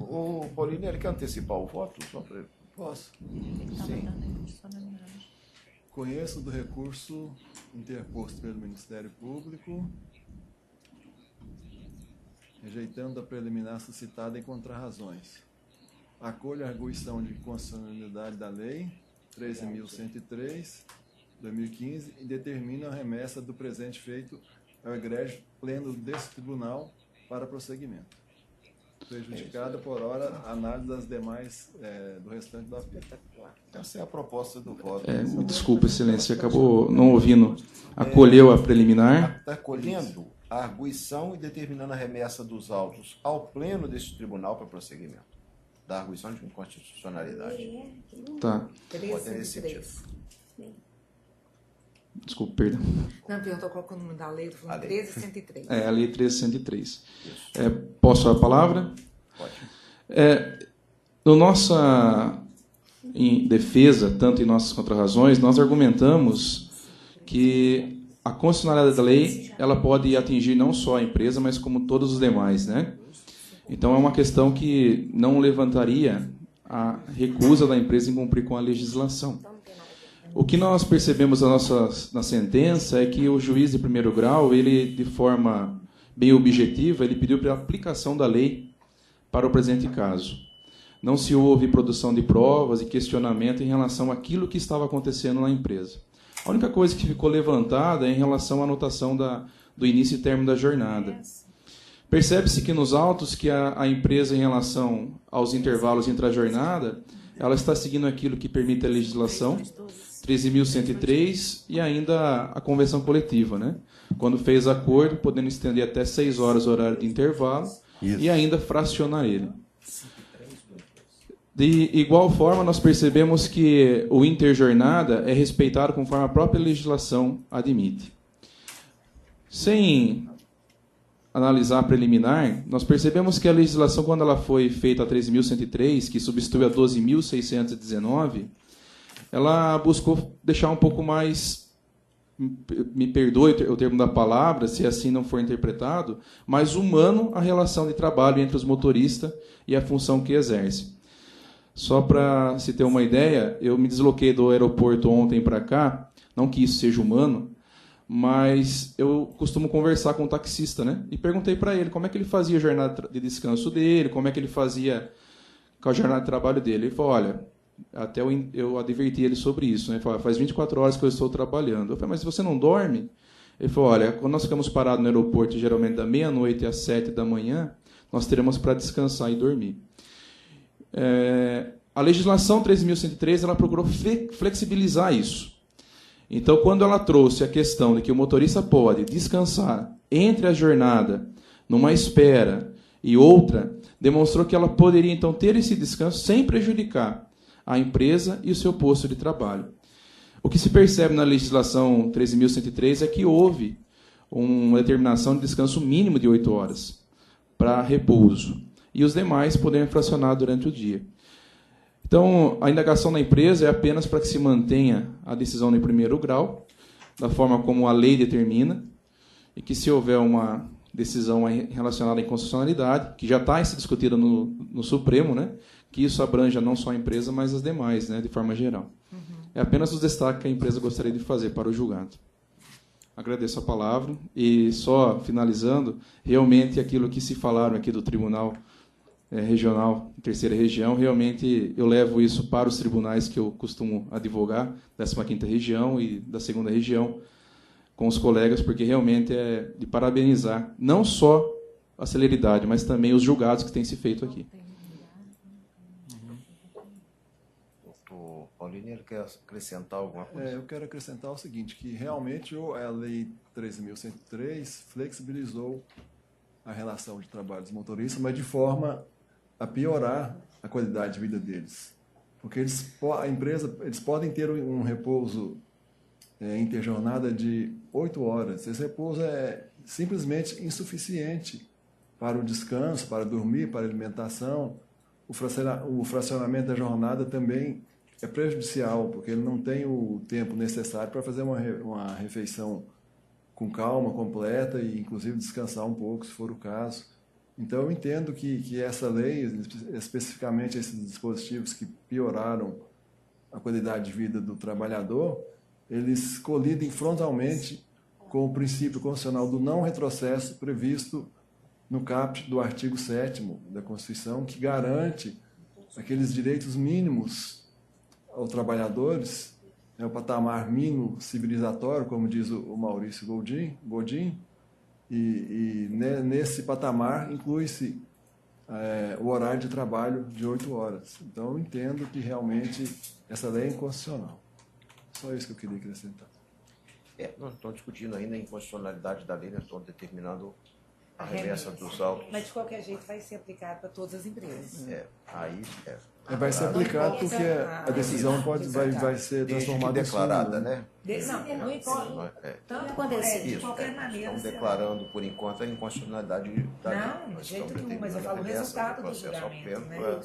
O Paulinho, ele quer antecipar o voto? Posso? Sim. Conheço do recurso interposto pelo Ministério Público, rejeitando a preliminar suscitada em contrarrazões. Acolho a arguição de constitucionalidade da Lei 13.103, 2015, e determino a remessa do presente feito ao egrégio pleno desse tribunal para prosseguimento. Prejudicada, por hora, a análise das demais, do restante da apelo. Essa é a proposta do voto. Desculpa, excelência, acabou não ouvindo. Acolheu a preliminar. Está acolhendo a arguição e determinando a remessa dos autos ao pleno deste tribunal para prosseguimento. Da arguição de inconstitucionalidade. Tá. Pode ter nesse sentido. Desculpa, perdão. Não, eu estou colocando o nome da lei, estou falando 13.103. A lei 13.103. Posso a palavra? Pode. No nossa defesa, tanto em nossas contrarrazões, nós argumentamos que a constitucionalidade da lei ela pode atingir não só a empresa, mas como todos os demais, né? Então, é uma questão que não levantaria a recusa da empresa em cumprir com a legislação. O que nós percebemos na sentença é que o juiz de primeiro grau, ele, de forma bem objetiva, ele pediu para a aplicação da lei para o presente caso. Não se houve produção de provas e questionamento em relação àquilo que estava acontecendo na empresa. A única coisa que ficou levantada é em relação à anotação do início e término da jornada. Percebe-se que nos autos que a empresa, em relação aos intervalos entre a jornada, ela está seguindo aquilo que permite a legislação, 13.103, e ainda a convenção coletiva, né? Quando fez acordo, podendo estender até 6 horas o horário de intervalo. Isso. E ainda fracionar ele. De igual forma, nós percebemos que o interjornada é respeitado conforme a própria legislação admite. Sem analisar a preliminar, nós percebemos que a legislação, quando ela foi feita a 13.103, que substitui a 12.619, ela buscou deixar um pouco mais, me perdoe o termo da palavra, se assim não for interpretado, mais humano a relação de trabalho entre os motoristas e a função que exerce. Só para se ter uma ideia, eu me desloquei do aeroporto ontem para cá, não que isso seja humano, mas eu costumo conversar com o taxista, né? E perguntei para ele como é que ele fazia a jornada de descanso dele, como é que ele fazia com a jornada de trabalho dele. Ele falou, olha, até eu adverti ele sobre isso, né? Ele falou, faz 24 horas que eu estou trabalhando. Eu falei, mas você não dorme? Ele falou, olha, quando nós ficamos parados no aeroporto, geralmente da meia-noite às 7 da manhã, nós teremos para descansar e dormir. A legislação 13.103 ela procurou flexibilizar isso. Então, quando ela trouxe a questão de que o motorista pode descansar entre a jornada, numa espera e outra, demonstrou que ela poderia, então, ter esse descanso sem prejudicar a empresa e o seu posto de trabalho. O que se percebe na legislação 13.103 é que houve uma determinação de descanso mínimo de 8 horas para repouso, e os demais poderem fracionar durante o dia. Então, a indagação na empresa é apenas para que se mantenha a decisão em primeiro grau, da forma como a lei determina, e que, se houver uma decisão relacionada à inconstitucionalidade, que já está se discutida no Supremo, né? Que isso abranja não só a empresa, mas as demais, né? De forma geral. É apenas os destaques que a empresa gostaria de fazer para o julgado. Agradeço a palavra e só finalizando, realmente aquilo que se falaram aqui do Tribunal Regional, Terceira Região, realmente eu levo isso para os tribunais que eu costumo advogar, 15ª Região e da 2ª Região, com os colegas, porque realmente é de parabenizar não só a celeridade, mas também os julgados que têm se feito aqui. O Paulino, ele quer acrescentar alguma coisa? Eu quero acrescentar o seguinte, que realmente a Lei 13.103 flexibilizou a relação de trabalho dos motoristas, mas de forma a piorar a qualidade de vida deles. Porque eles podem ter um repouso interjornada de 8 horas. Esse repouso é simplesmente insuficiente para o descanso, para dormir, para a alimentação. O fracionamento da jornada também é prejudicial, porque ele não tem o tempo necessário para fazer uma refeição com calma, completa e, inclusive, descansar um pouco, se for o caso. Então, eu entendo que essa lei, especificamente esses dispositivos que pioraram a qualidade de vida do trabalhador, eles colidem frontalmente com o princípio constitucional do não retrocesso previsto no caput do artigo 7º da Constituição, que garante aqueles direitos mínimos aos trabalhadores, o patamar mínimo civilizatório, como diz o Maurício Godin, e nesse patamar inclui-se o horário de trabalho de 8 horas. Então, eu entendo que realmente essa lei é inconstitucional. Só isso que eu queria acrescentar. Nós estamos discutindo ainda a inconstitucionalidade da lei, nós estamos determinando a remessa dos autos. Mas, de qualquer jeito, vai ser aplicado para todas as empresas. Vai ser aplicado porque a decisão vai ser transformada em declarada, súmula. né? Não importa. Tanto quanto de qualquer maneira. Estamos declarando, por enquanto, a inconstitucionalidade da lei. Não, de jeito nenhum, mas eu falo o resultado do julgamento, né?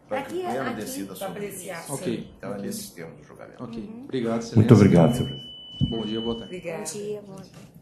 Para que o pleno decida para sobre isso. apreciar. Ok. Então, é nesses termos do julgamento. Ok. Obrigado, excelência. Muito obrigado, senhor presidente. Bom dia, boa tarde. Obrigada. Bom dia, bom dia.